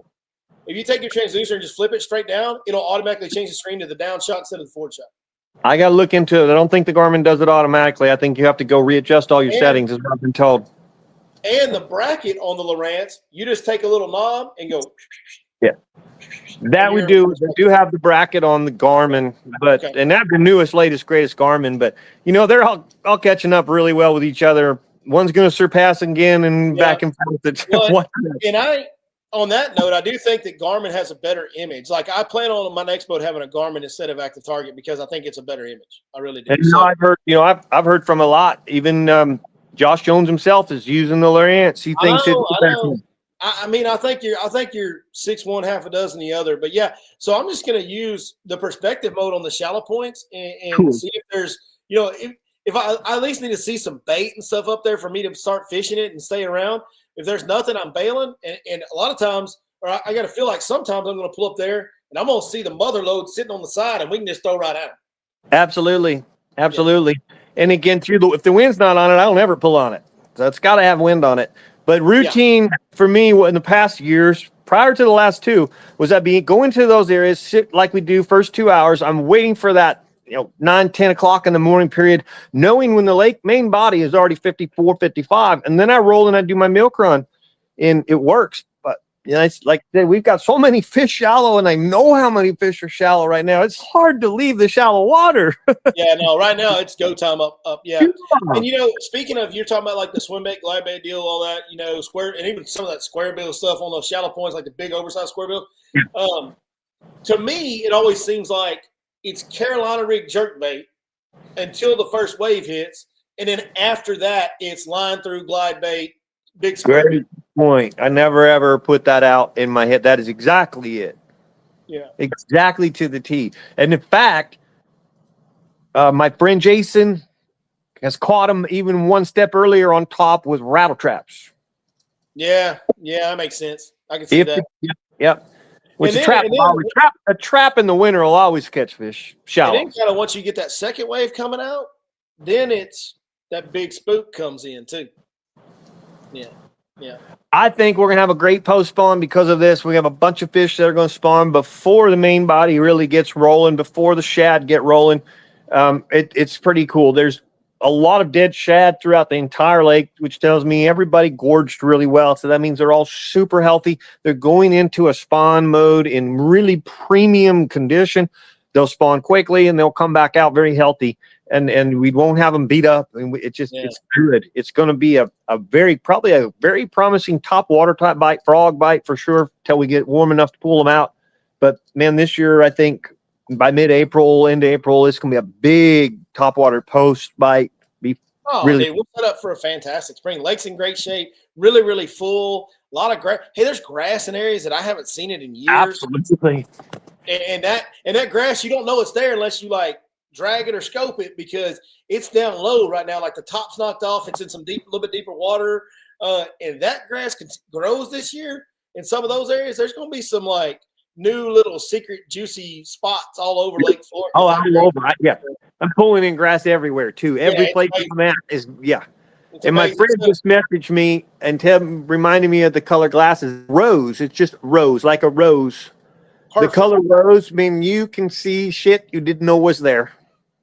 [SPEAKER 4] if you take your transducer and just flip it straight down, it'll automatically change the screen to the down shot instead of the forward shot.
[SPEAKER 3] I got to look into it. I don't think the Garmin does it automatically. I think you have to go readjust all your settings, as I've been told.
[SPEAKER 4] And the bracket on the Lowrance, you just take a little knob and go.
[SPEAKER 3] Yeah, that we do. We do have the bracket on the Garmin, but and that's the newest, latest, greatest Garmin. But you know, they're all catching up really well with each other. One's going to surpass again and back and forth.
[SPEAKER 4] And on that note, I do think that Garmin has a better image. Like I plan on my next boat having a Garmin instead of Active Target because I think it's a better image. I really do.
[SPEAKER 3] And I've heard, I've heard from a lot. Even Josh Jones himself is using the Lowrance. He thinks it's the best one.
[SPEAKER 4] I mean, I think you're 6'1", half a dozen the other. But yeah, so I'm just going to use the perspective mode on the shallow points and see if there's, if I at least need to see some bait and stuff up there for me to start fishing it and stay around. If there's nothing, I'm bailing. And a lot of times, or I got to feel like sometimes I'm going to pull up there and I'm going to see the mother load sitting on the side and we can just throw right at them.
[SPEAKER 3] Absolutely. Absolutely. Yeah. And again, if the wind's not on it, I don't ever pull on it. So it's got to have wind on it. But routine for me in the past years, prior to the last two, was that go into those areas, sit like we do first 2 hours. I'm waiting for that, 9, 10 o'clock in the morning period, knowing when the lake main body is already 54, 55. And then I roll and I do my milk run and it works. But it's like I said, we've got so many fish shallow and I know how many fish are shallow right now. It's hard to leave the shallow water.
[SPEAKER 4] Yeah, no, right now it's go time up. Yeah. And speaking of, you're talking about like the Swimbait, glide bait deal, all that, square, and even some of that square bill stuff on those shallow points, like the big oversized square bill. Yeah. To me, it always seems like it's Carolina rig jerkbait until the first wave hits. And then after that, it's line through glide bait, big square.
[SPEAKER 3] Great point. I never ever put that out in my head. That is exactly it.
[SPEAKER 4] Yeah.
[SPEAKER 3] Exactly to the T. And in fact, my friend Jason has caught him even one step earlier on top with rattle traps.
[SPEAKER 4] Yeah, that makes sense. I can see that.
[SPEAKER 3] Yep. Which a trap in the winter will always catch fish shallow.
[SPEAKER 4] And then kind of once you get that second wave coming out, then it's that big spook comes in too. Yeah.
[SPEAKER 3] I think we're going to have a great post spawn because of this. We have a bunch of fish that are going to spawn before the main body really gets rolling, before the shad get rolling. It's pretty cool. There's a lot of dead shad throughout the entire lake, which tells me everybody gorged really well. So that means they're all super healthy. They're going into a spawn mode in really premium condition. They'll spawn quickly and they'll come back out very healthy. And we won't have them beat up. And it's good. It's going to be probably a very promising top water type bite, frog bite for sure, till we get warm enough to pull them out. But man, this year, I think by mid-April, into April, it's going to be a big topwater post bite.
[SPEAKER 4] Dude, we'll set up for a fantastic spring. Lake's in great shape, really, really full. A lot of grass. Hey, there's grass in areas that I haven't seen it in years.
[SPEAKER 3] Absolutely.
[SPEAKER 4] And that grass, you don't know it's there unless you drag it or scope it because it's down low right now. Like the top's knocked off. It's in some little bit deeper water. And that grass grows this year in some of those areas. There's going to be some new little secret juicy spots all over Lake Florida.
[SPEAKER 3] Oh, all over. I'm pulling in grass everywhere too. Every place I'm at is and my friend just messaged me and reminded me of the color glasses. Rose. It's just rose, like a rose. Perfect. The color rose mean you can see shit you didn't know was there.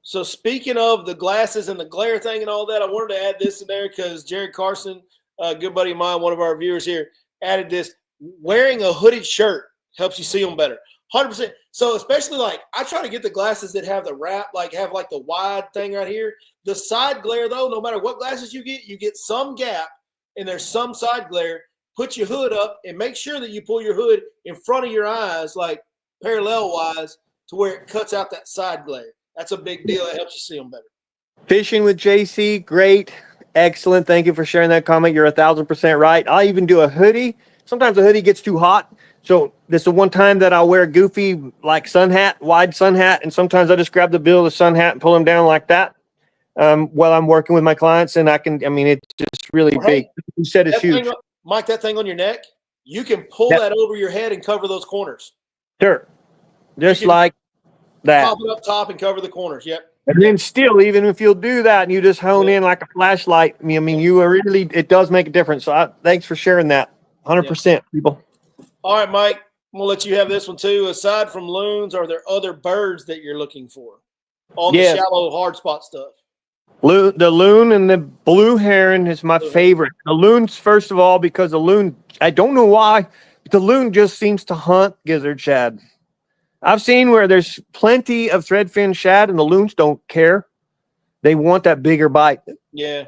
[SPEAKER 4] So speaking of the glasses and the glare thing and all that, I wanted to add this in there because Jared Carson, a good buddy of mine, one of our viewers here, added this. Wearing a hooded shirt helps you see them better. 100%. So especially like I try to get the glasses that have the wrap, like have like the wide thing right here. The side glare though, no matter what glasses you get some gap and there's some side glare. Put your hood up and make sure that you pull your hood in front of your eyes, like parallel wise, to where it cuts out that side glare. That's a big deal. It helps you see them better.
[SPEAKER 3] Fishing with JC, great, excellent. Thank you for sharing that comment. You're 1,000% right. I'll even do a hoodie. Sometimes a hoodie gets too hot. So this is one time that I'll wear a goofy like sun hat, wide sun hat, and sometimes I just grab the bill of the sun hat and pull them down like that while I'm working with my clients. And it's just really big. You said it's huge.
[SPEAKER 4] Mike, that thing on your neck, you can pull that over your head and cover those corners.
[SPEAKER 3] Sure. Just like that.
[SPEAKER 4] Pop it up top and cover the corners. Yep.
[SPEAKER 3] And then still, even if you'll do that and you just hone in like a flashlight, you are really, it does make a difference. So thanks for sharing that. 100%, people. All
[SPEAKER 4] right, Mike, I'm going to let you have this one too. Aside from loons, are there other birds that you're looking for on the shallow hard spot stuff?
[SPEAKER 3] The loon and the blue heron is my favorite. The loons, first of all, because the loon, I don't know why, but the loon just seems to hunt gizzard shad. I've seen where there's plenty of threadfin shad and the loons don't care. They want that bigger bite.
[SPEAKER 4] Yeah.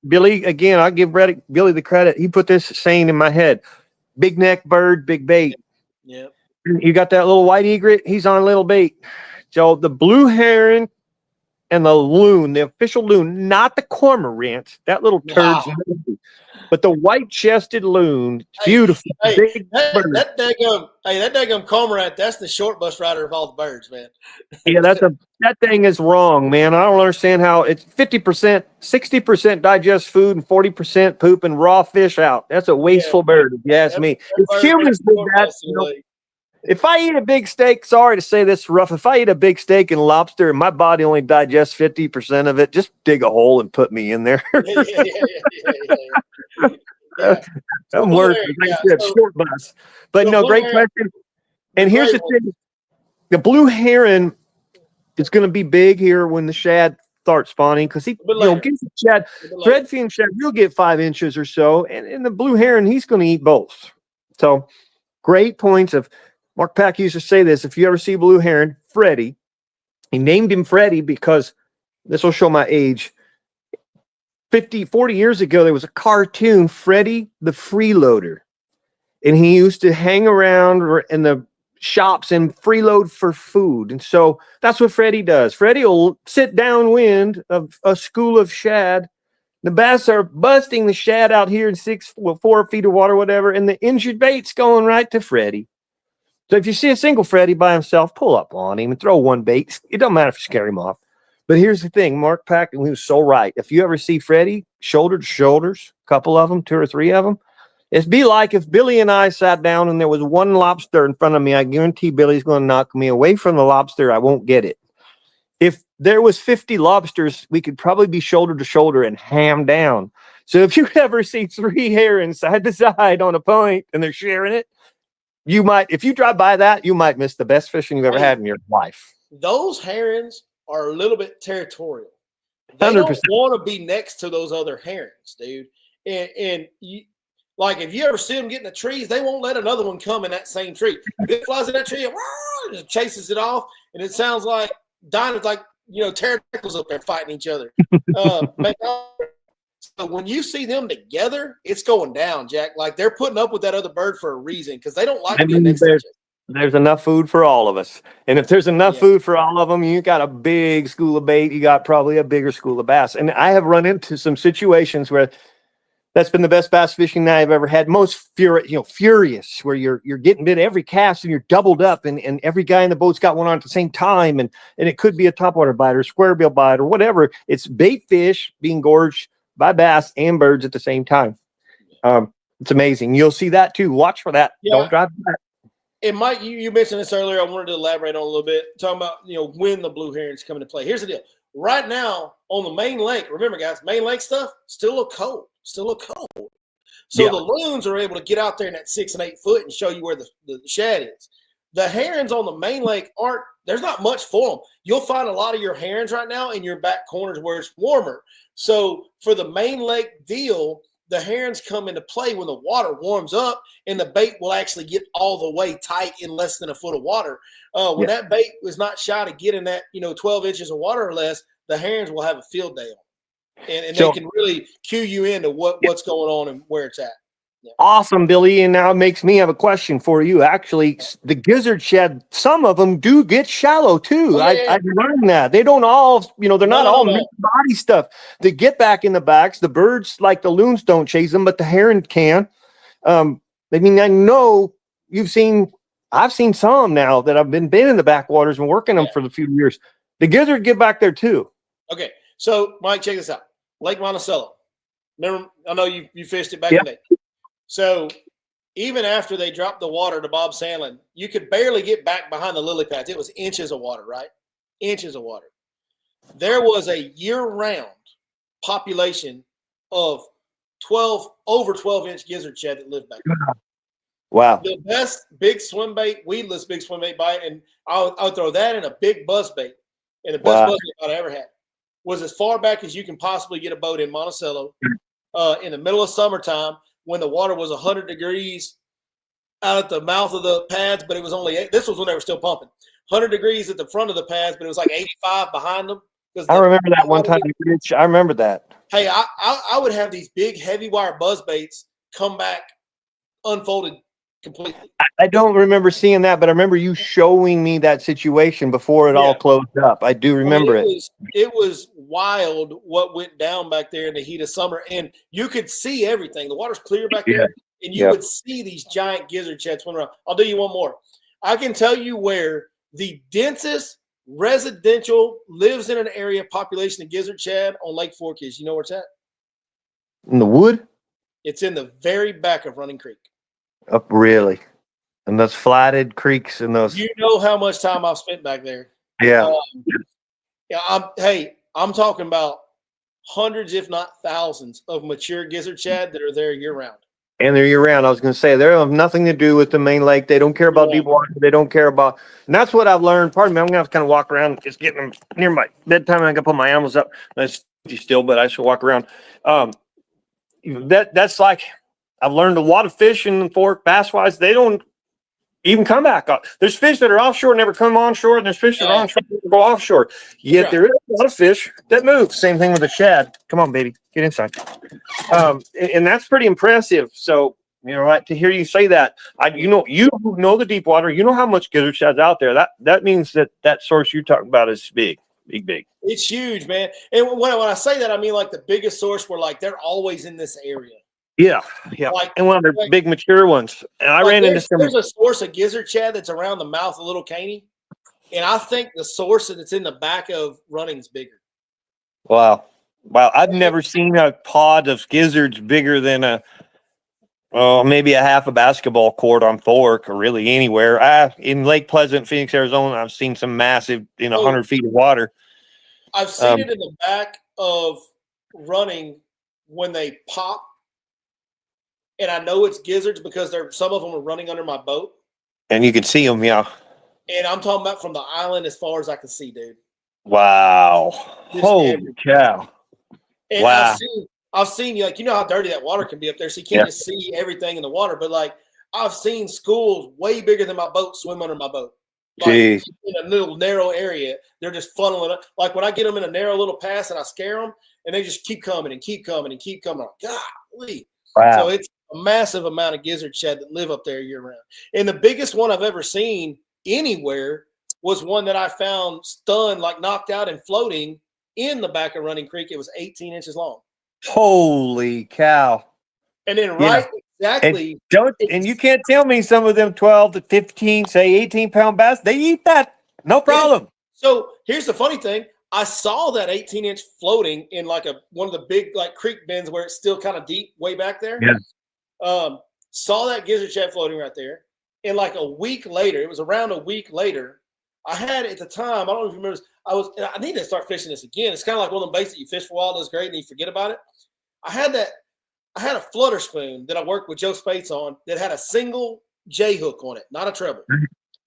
[SPEAKER 3] Billy, again, I'll give Billy the credit. He put this saying in my head. Big neck bird, big bait.
[SPEAKER 4] Yeah.
[SPEAKER 3] You got that little white egret, he's on little bait. So the blue heron and the loon, the official loon, not the cormorant, that little turd's but the white-chested loon, beautiful.
[SPEAKER 4] That daggum cormorant, that's the short bus rider of all the birds, man.
[SPEAKER 3] Yeah, that thing is wrong, man. I don't understand how it's 50%, 60% digest food and 40% poop and raw fish out. That's a wasteful bird, if you ask me. If humans did that, if I eat a big steak, sorry to say this rough, if I eat a big steak and lobster and my body only digests 50% of it, just dig a hole and put me in there. I'm working. Like I said, short bus. But no, great question. And here's the thing. The blue heron is going to be big here when the shad starts spawning because gets the shad, threadfin shad, you'll get 5 inches or so. And the blue heron, he's going to eat both. So great points of Mark Pack used to say this. If you ever see blue heron, Freddie, he named him Freddie because this will show my age. 40 years ago, there was a cartoon, Freddie the Freeloader. And he used to hang around in the shops and freeload for food. And so that's what Freddie does. Freddie will sit downwind of a school of shad. The bass are busting the shad out here in 4 feet of water, whatever, and the injured bait's going right to Freddie. So if you see a single Freddie by himself, pull up on him and throw one bait. It don't matter if you scare him off. But here's the thing, Mark Packton, he was so right. If you ever see Freddie shoulder to shoulders, a couple of them, 2 or 3 of them, it'd be like if Billy and I sat down and there was one lobster in front of me. I guarantee Billy's going to knock me away from the lobster. I won't get it. If there was 50 lobsters, we could probably be shoulder to shoulder and ham down. So if you ever see 3 herons side to side on a point and they're sharing it, you might, if you drive by that, you might miss the best fishing you've ever had in your life.
[SPEAKER 4] Those herons are a little bit territorial. They
[SPEAKER 3] 100%.
[SPEAKER 4] don't want to be next to those other herons, dude. And you, like if you ever see them get in the trees, they won't let another one come in that same tree. If it flies in that tree, it chases it off, and it sounds like pterodactyls up there fighting each other. So when you see them together, it's going down, Jack. Like they're putting up with that other bird for a reason because they don't like being next to each other.
[SPEAKER 3] There's enough food for all of us. And if there's enough food for all of them, you got a big school of bait, you got probably a bigger school of bass. And I have run into some situations where that's been the best bass fishing that I've ever had. Most furious, where you're getting bit every cast and you're doubled up and every guy in the boat's got one on at the same time. And it could be a topwater bite or a square bill bite or whatever. It's bait fish being gorged by bass and birds at the same time. It's amazing. You'll see that too. Watch for that. Yeah. Don't drive that.
[SPEAKER 4] And Mike, you mentioned this earlier. I wanted to elaborate on a little bit, talking about when the blue herons come into play. Here's the deal. Right now on the main lake, remember guys, main lake stuff still look cold. So the loons are able to get out there in that 6 and 8 foot and show you where the shad is. The herons on the main lake there's not much for them. You'll find a lot of your herons right now in your back corners where it's warmer. So for the main lake deal, the herons come into play when the water warms up, and the bait will actually get all the way tight in less than a foot of water. When that bait was not shy to get in that 12 inches of water or less, the herons will have a field day on, and they can really cue you into what's going on and where it's at. Yeah.
[SPEAKER 3] Awesome, Billy. And now it makes me have a question for you. Actually, the gizzard shad, some of them do get shallow too. I've learned that. They don't all, they're not all mixed body stuff. They get back in the backs. The birds, like the loons, don't chase them, but the heron can. I know I've seen some now that I've been in the backwaters and working them for a few years. The gizzard get back there too.
[SPEAKER 4] Okay. So, Mike, check this out. Lake Monticello. Remember, I know you fished it back in the day. So even after they dropped the water to Bob Sandlin, you could barely get back behind the lily pads. It was inches of water, right? Inches of water. There was a year-round population of over 12-inch gizzard shad that lived back there.
[SPEAKER 3] Wow.
[SPEAKER 4] The best big swim bait, weedless big swim bait bite, and I'll throw that in a big buzz bait. And the best buzz bait I ever had was as far back as you can possibly get a boat in Monticello in the middle of summertime, when the water was 100 degrees out at the mouth of the pads, but it was this was when they were still pumping. 100 degrees at the front of the pads, but it was like 85 behind them.
[SPEAKER 3] I remember that one time. I remember that.
[SPEAKER 4] Hey, I would have these big heavy wire buzz baits come back unfolded completely.
[SPEAKER 3] I don't remember seeing that, but I remember you showing me that situation before it all closed up. I do remember it.
[SPEAKER 4] It was wild what went down back there in the heat of summer, and you could see everything. The water's clear back there, and you would see these giant gizzard shad swimming around. I'll do you one more. I can tell you where the densest residential lives in an area population of gizzard shad on Lake Fork is. You know where it's at?
[SPEAKER 3] In the wood?
[SPEAKER 4] It's in the very back of Running Creek.
[SPEAKER 3] Up really? And those flatted creeks and those.
[SPEAKER 4] You know how much time I've spent back there.
[SPEAKER 3] Yeah.
[SPEAKER 4] I'm talking about hundreds, if not thousands, of mature gizzard shad that are there year round.
[SPEAKER 3] And they're year round. I was going to say they have nothing to do with the main lake. They don't care about deep water. They don't care about. And that's what I've learned. Pardon me. I'm going to have to kind of walk around, just getting them near my bedtime. And I can put my animals up. That's still, but I should walk around. That's like. I've learned a lot of fish in the fork, bass-wise, they don't even come back up. There's fish that are offshore, never come onshore, and there's fish that are onshore, that go offshore. Yet there is a lot of fish that move. Same thing with the shad. Come on, baby, get inside. And that's pretty impressive. So, to hear you say that, you know the deep water, you know how much gizzard shad's out there. That means that source you're talking about is big.
[SPEAKER 4] It's huge, man. And when I say that, I mean like the biggest source where like they're always in this area.
[SPEAKER 3] Yeah. And one of the big mature ones. And I ran into some.
[SPEAKER 4] There's a source of gizzard shad that's around the mouth of Little Caney. And I think the source that's in the back of Running's bigger.
[SPEAKER 3] Wow. I've never seen a pod of gizzards bigger than maybe a half a basketball court on Fork or really anywhere. In Lake Pleasant, Phoenix, Arizona, I've seen some massive 100 feet of water.
[SPEAKER 4] I've seen it in the back of Running when they pop. And I know it's gizzards because some of them are running under my boat.
[SPEAKER 3] And you can see them, yeah.
[SPEAKER 4] And I'm talking about from the island as far as I can see, dude.
[SPEAKER 3] Wow. Holy cow.
[SPEAKER 4] And wow. I've seen you, you know how dirty that water can be up there, so you can't just see everything in the water. But, I've seen schools way bigger than my boat swim under my boat. In a little narrow area, they're just funneling up. Like when I get them in a narrow little pass and I scare them, and they just keep coming and keep coming and keep coming. Golly.
[SPEAKER 3] Wow.
[SPEAKER 4] So it's a massive amount of gizzard shad that live up there year round. And the biggest one I've ever seen anywhere was one that I found stunned, knocked out and floating in the back of Running Creek. It was 18 inches long.
[SPEAKER 3] Holy cow.
[SPEAKER 4] And then exactly.
[SPEAKER 3] And you can't tell me some of them 12 to 15, say 18-pound bass, they eat that. No problem.
[SPEAKER 4] So here's the funny thing. I saw that 18-inch floating in one of the big creek bends where it's still kind of deep way back there.
[SPEAKER 3] Yeah.
[SPEAKER 4] Saw that gizzard shad floating right there. And a week later, it was around a week later, I had at the time, I don't know if you remember this, I need to start fishing this again. It's kind of like one of them baits that you fish for a while, that's great, and you forget about it. I had a flutter spoon that I worked with Joe Spates on that had a single J hook on it, not a treble.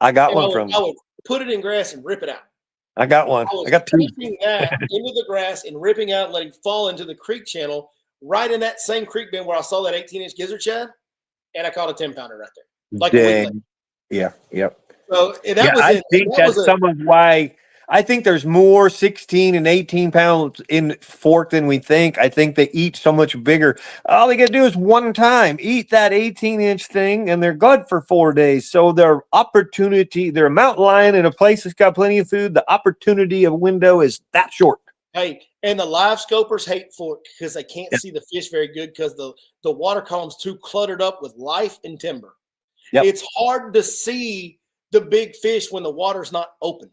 [SPEAKER 3] I got one from him.
[SPEAKER 4] I would put it in grass and rip it out.
[SPEAKER 3] I got one. I got two.
[SPEAKER 4] Ripping that into the grass and ripping out and letting it fall into the creek channel right in that same creek bend where I saw that 18-inch gizzard shad, and I caught a 10-pounder right there. Like a week later.
[SPEAKER 3] Yeah, yep.
[SPEAKER 4] So
[SPEAKER 3] I think that's some of why I think there's more 16 and 18 pounds in fork than we think. I think they eat so much bigger. All they got to do is one time eat that 18-inch thing, and they're good for 4 days. So they're a mountain lion in a place that's got plenty of food. The opportunity of window is that short.
[SPEAKER 4] Hey, and the live scopers hate fork because they can't see the fish very good because the water column's too cluttered up with life and timber. Yep. It's hard to see the big fish when the water's not open.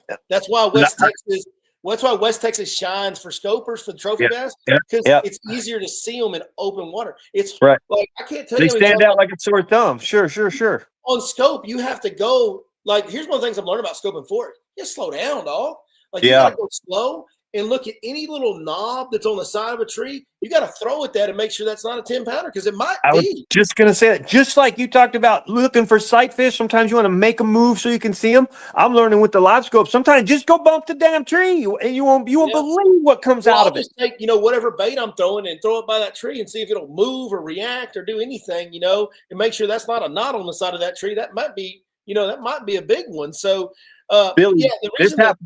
[SPEAKER 4] Yep. That's why West Texas shines for scopers for the trophy bass because it's easier to see them in open water. It's like I can't tell you.
[SPEAKER 3] They stand out like a sore thumb. Sure.
[SPEAKER 4] On scope, you have to go. Like, here's one of the things I'm learning about scope and fork. Just slow down, dog. Like, you gotta go slow and look at any little knob that's on the side of a tree. You got to throw at that and make sure that's not a 10-pounder because it might be.
[SPEAKER 3] I was just going to say that. Just like you talked about looking for sight fish, sometimes you want to make a move so you can see them. I'm learning with the live scope. Sometimes just go bump the damn tree and you won't believe what comes out of it.
[SPEAKER 4] Just take, whatever bait I'm throwing and throw it by that tree and see if it'll move or react or do anything, and make sure that's not a knot on the side of that tree. That might be, that might be a big one. So,
[SPEAKER 3] Billy,
[SPEAKER 4] the reason that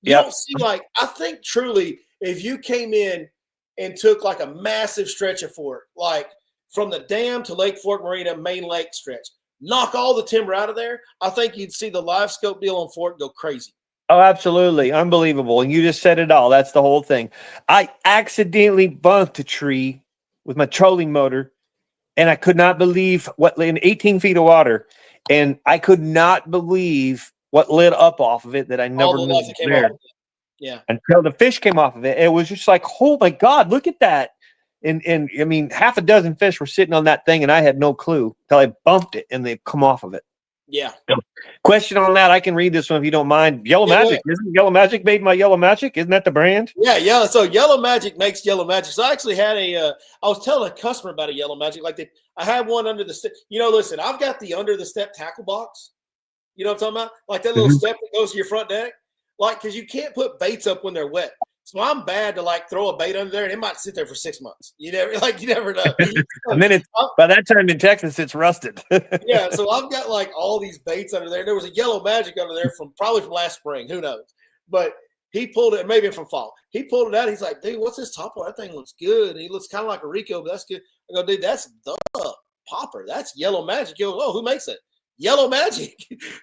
[SPEAKER 4] you don't see, like, I think truly, if you came in and took like a massive stretch of fork, like from the dam to Lake Fork Marina main lake stretch, knock all the timber out of there, I think you'd see the live scope deal on fork go crazy.
[SPEAKER 3] Oh, absolutely. Unbelievable. And you just said it all. That's the whole thing. I accidentally bumped a tree with my trolling motor, and I could not believe in 18 feet of water, and I could not believe what lit up off of it that I never knew was there.
[SPEAKER 4] Yeah.
[SPEAKER 3] Until the fish came off of it. It was just like, oh my God, look at that. And I mean, half a dozen fish were sitting on that thing and I had no clue until I bumped it and they come off of it.
[SPEAKER 4] Yeah.
[SPEAKER 3] So, question on that. I can read this one if you don't mind. Yellow Magic. Isn't Yellow Magic made by Yellow Magic? Isn't that the brand?
[SPEAKER 4] Yeah. So Yellow Magic makes Yellow Magic. So I actually had I was telling a customer about a Yellow Magic. I had one under the step. Listen, I've got the under the step tackle box. You know what I'm talking about? Like that little step that goes to your front deck. Like, because you can't put baits up when they're wet. So I'm bad to like throw a bait under there and it might sit there for 6 months. You never know.
[SPEAKER 3] And then by that time in Texas, it's rusted.
[SPEAKER 4] Yeah. So I've got like all these baits under there. There was a Yellow Magic under there probably from last spring. Who knows? But he pulled it, maybe from fall. He pulled it out. He's like, dude, what's this topper? That thing looks good. And he looks kind of like a Rico, but that's good. I go, dude, that's the popper. That's Yellow Magic. He goes, oh, who makes it? Yellow Magic.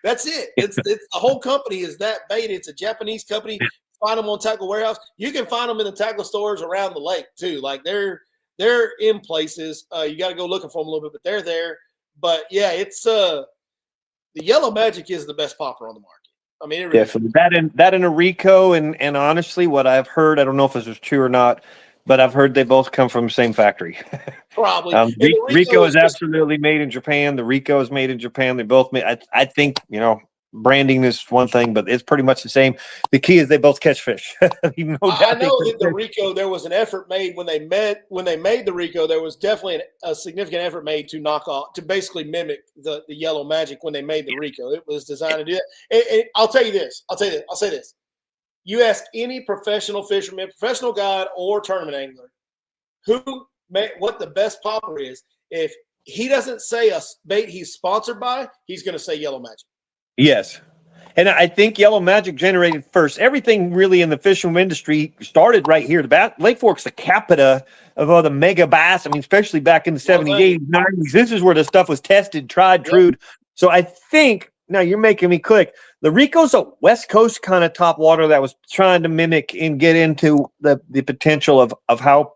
[SPEAKER 4] That's it. It's the whole company is that bait. It's a Japanese company. Find them on Tackle Warehouse. You can find them in the tackle stores around the lake too. Like they're in places. You got to go looking for them a little bit, but they're there. But yeah, it's the Yellow Magic is the best popper on the market. I mean, it really
[SPEAKER 3] definitely that in a Rico and honestly, what I've heard, I don't know if this is true or not, but I've heard they both come from the same factory.
[SPEAKER 4] Probably.
[SPEAKER 3] Rico is absolutely made in Japan. The Rico is made in Japan. They both made. I think branding is one thing, but it's pretty much the same. The key is they both catch fish.
[SPEAKER 4] I know that the Rico, there was an effort made when they made the Rico. There was definitely a significant effort made to basically mimic the Yellow Magic when they made the Rico. It was designed to do that. And I'll say this. You ask any professional fisherman, professional guide, or tournament angler what the best popper is. If he doesn't say a bait he's sponsored by, he's going to say Yellow Magic.
[SPEAKER 3] Yes. And I think Yellow Magic generated first. Everything really in the fishing industry started right here. Lake Fork's the capita of all the mega bass. I mean, especially back in the 70s, 80s, 90s. This is where the stuff was tested, tried, true. So I think, now you're making me click. The Rico's a West Coast kind of top water that was trying to mimic and get into the potential of how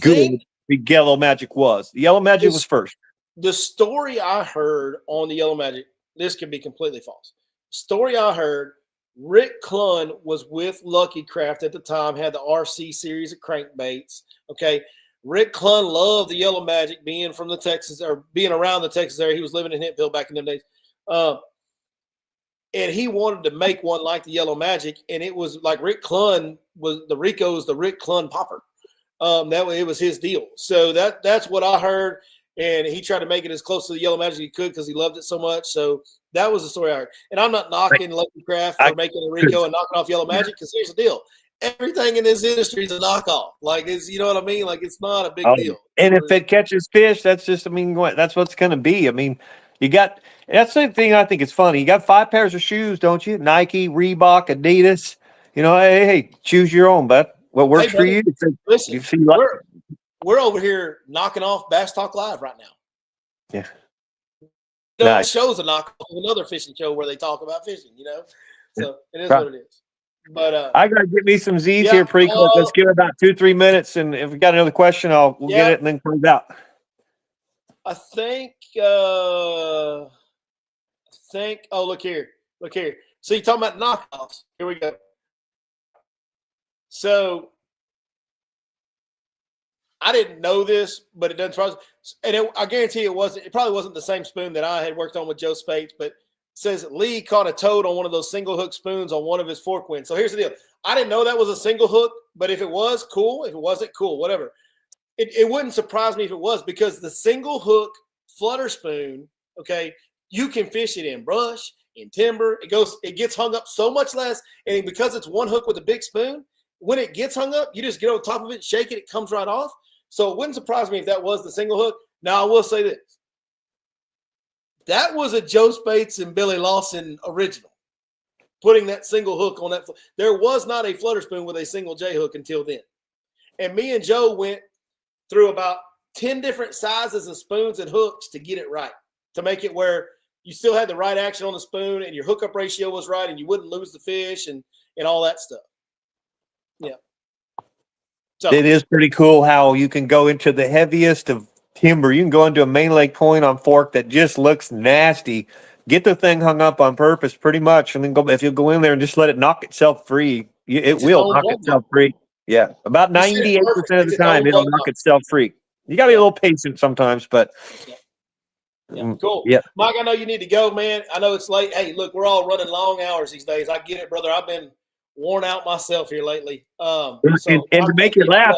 [SPEAKER 3] good the Yellow Magic was. The Yellow Magic was first.
[SPEAKER 4] The story I heard on the Yellow Magic, this could be completely false. Story I heard, Rick Clunn was with Lucky Craft at the time, had the RC series of crankbaits. Okay. Rick Clunn loved the Yellow Magic, being from the Texas or being around the Texas area. He was living in Hintville back in them days. And he wanted to make one like the Yellow Magic. And it was like Rick Clunn was the Rico's, the Rick Clunn popper. That way it was his deal. So that's what I heard. And he tried to make it as close to the Yellow Magic as he could because he loved it so much. So that was the story I heard. And I'm not knocking Lucky Craft for making a Rico and knocking off Yellow Magic because here's the deal. everything in this industry is a knockoff. Like, it's, you know what I mean? Like, it's not a big deal.
[SPEAKER 3] And if it catches fish, that's just, I mean, that's what's going to be. I mean, that's the thing I think is funny. You got 5 pairs of shoes, don't you? Nike, Reebok, Adidas. You know, hey, choose your own, bud. What works for you?
[SPEAKER 4] Listen, we're over here knocking off Bass Talk Live right now.
[SPEAKER 3] Yeah.
[SPEAKER 4] Nice. Show's a knockoff of another fishing show where they talk about fishing, you know? So it is what it is. But
[SPEAKER 3] I gotta get me some Z's here pretty quick. Let's give it about 2-3 minutes, and if we got another question, we'll get it and then close out.
[SPEAKER 4] I think. Oh, look here. So you're talking about knockoffs. Here we go. So I didn't know this, but it doesn't surprise me. And I guarantee it probably wasn't the same spoon that I had worked on with Joe Spates, but says Lee caught a toad on one of those single hook spoons on one of his fork winds. So here's the deal. I didn't know that was a single hook, but if it was, cool. If it wasn't, cool, whatever. It wouldn't surprise me if it was, because the single hook flutter spoon, okay, you can fish it in brush, in timber. It gets hung up so much less. And because it's one hook with a big spoon, when it gets hung up, you just get on top of it, shake it comes right off. So it wouldn't surprise me if that was the single hook. Now, I will say this. That was a Joe Spates and Billy Lawson original, putting that single hook on that. There was not a flutter spoon with a single J hook until then. And me and Joe went through about 10 different sizes of spoons and hooks to get it right, to make it where you still had the right action on the spoon and your hookup ratio was right and you wouldn't lose the fish and all that stuff. Yeah. So
[SPEAKER 3] it is pretty cool how you can go into the heaviest of timber. You can go into a main lake point on fork that just looks nasty, get the thing hung up on purpose pretty much, and then if you go in there and just let it knock itself free, it will knock itself free. Yeah, about 98% of the time it'll knock itself free. You got to be a little patient sometimes, but
[SPEAKER 4] cool.
[SPEAKER 3] Yeah,
[SPEAKER 4] Mike, I know you need to go, man. I know it's late. Hey, look, we're all running long hours these days. I get it, brother. I've been worn out myself here lately.
[SPEAKER 3] And to make you laugh,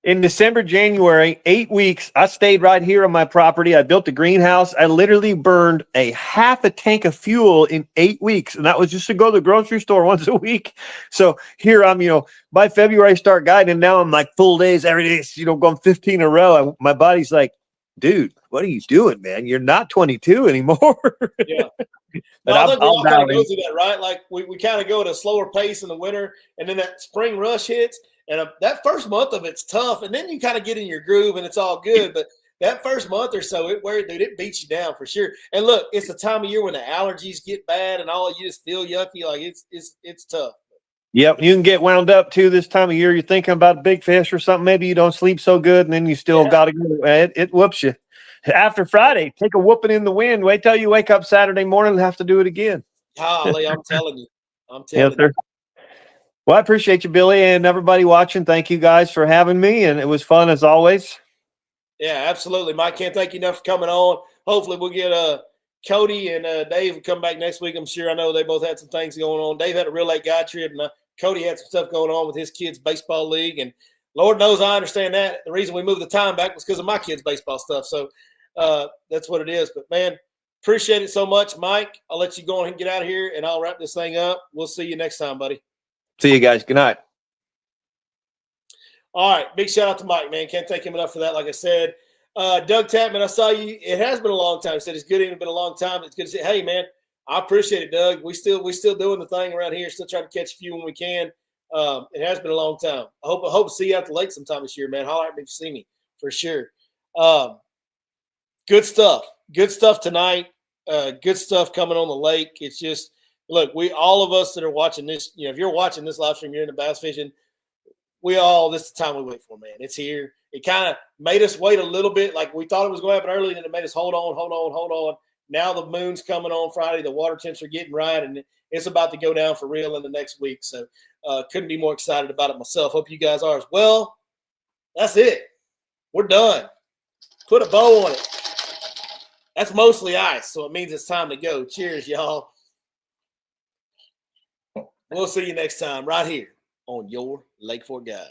[SPEAKER 3] in December, January, 8 weeks, I stayed right here on my property. I built a greenhouse. I literally burned a half a tank of fuel in 8 weeks. And that was just to go to the grocery store once a week. So here I'm, by February, I start guiding. And now I'm like full days every day, going 15 in a row. My body's like, dude, what are you doing, man? You're not 22 anymore.
[SPEAKER 4] Yeah.
[SPEAKER 3] But
[SPEAKER 4] I think we all kind of go through that, right? Like we kind of go at a slower pace in the winter, and then that spring rush hits, and that first month of it's tough, and then you kind of get in your groove, and it's all good. But that first month or so, it beats you down for sure. And look, it's the time of year when the allergies get bad, and all you just feel yucky. Like it's tough.
[SPEAKER 3] Yep, you can get wound up too this time of year. You're thinking about a big fish or something. Maybe you don't sleep so good, and then you still got to go. It whoops you. After Friday, take a whooping in the wind. Wait till you wake up Saturday morning and have to do it again.
[SPEAKER 4] Golly, I'm telling you. Yes,
[SPEAKER 3] sir. Well, I appreciate you, Billy, and everybody watching. Thank you guys for having me, and it was fun as always.
[SPEAKER 4] Yeah, absolutely. Mike, can't thank you enough for coming on. Hopefully we'll get Cody and Dave will come back next week. I'm sure. I know they both had some things going on. Dave had a real late guy trip, and Cody had some stuff going on with his kids' baseball league. And Lord knows I understand that. The reason we moved the time back was because of my kids' baseball stuff. So that's what it is. But, man, appreciate it so much. Mike, I'll let you go on and get out of here, and I'll wrap this thing up. We'll see you next time, buddy.
[SPEAKER 3] See you guys. Good night.
[SPEAKER 4] All right. Big shout out to Mike, man. Can't thank him enough for that. Like I said, Doug Tapman, I saw you. It has been a long time. He said it's good. It's been a long time. It's good to say, hey, man, I appreciate it, Doug. We still doing the thing around here. Still trying to catch a few when we can. It has been a long time. I hope to see you out the lake sometime this year, man. Holler at me if you see me for sure. Good stuff. Good stuff tonight. Good stuff coming on the lake. It's just, look, all of us that are watching this, if you're watching this live stream, you're into bass fishing. This is the time we wait for, man. It's here. It kind of made us wait a little bit. Like we thought it was going to happen early, and it made us hold on. Now the moon's coming on Friday. The water temps are getting right, and it's about to go down for real in the next week. So couldn't be more excited about it myself. Hope you guys are as well. That's it. We're done. Put a bow on it. That's mostly ice, so it means it's time to go. Cheers, y'all. We'll see you next time right here on your Lake Fork Guide.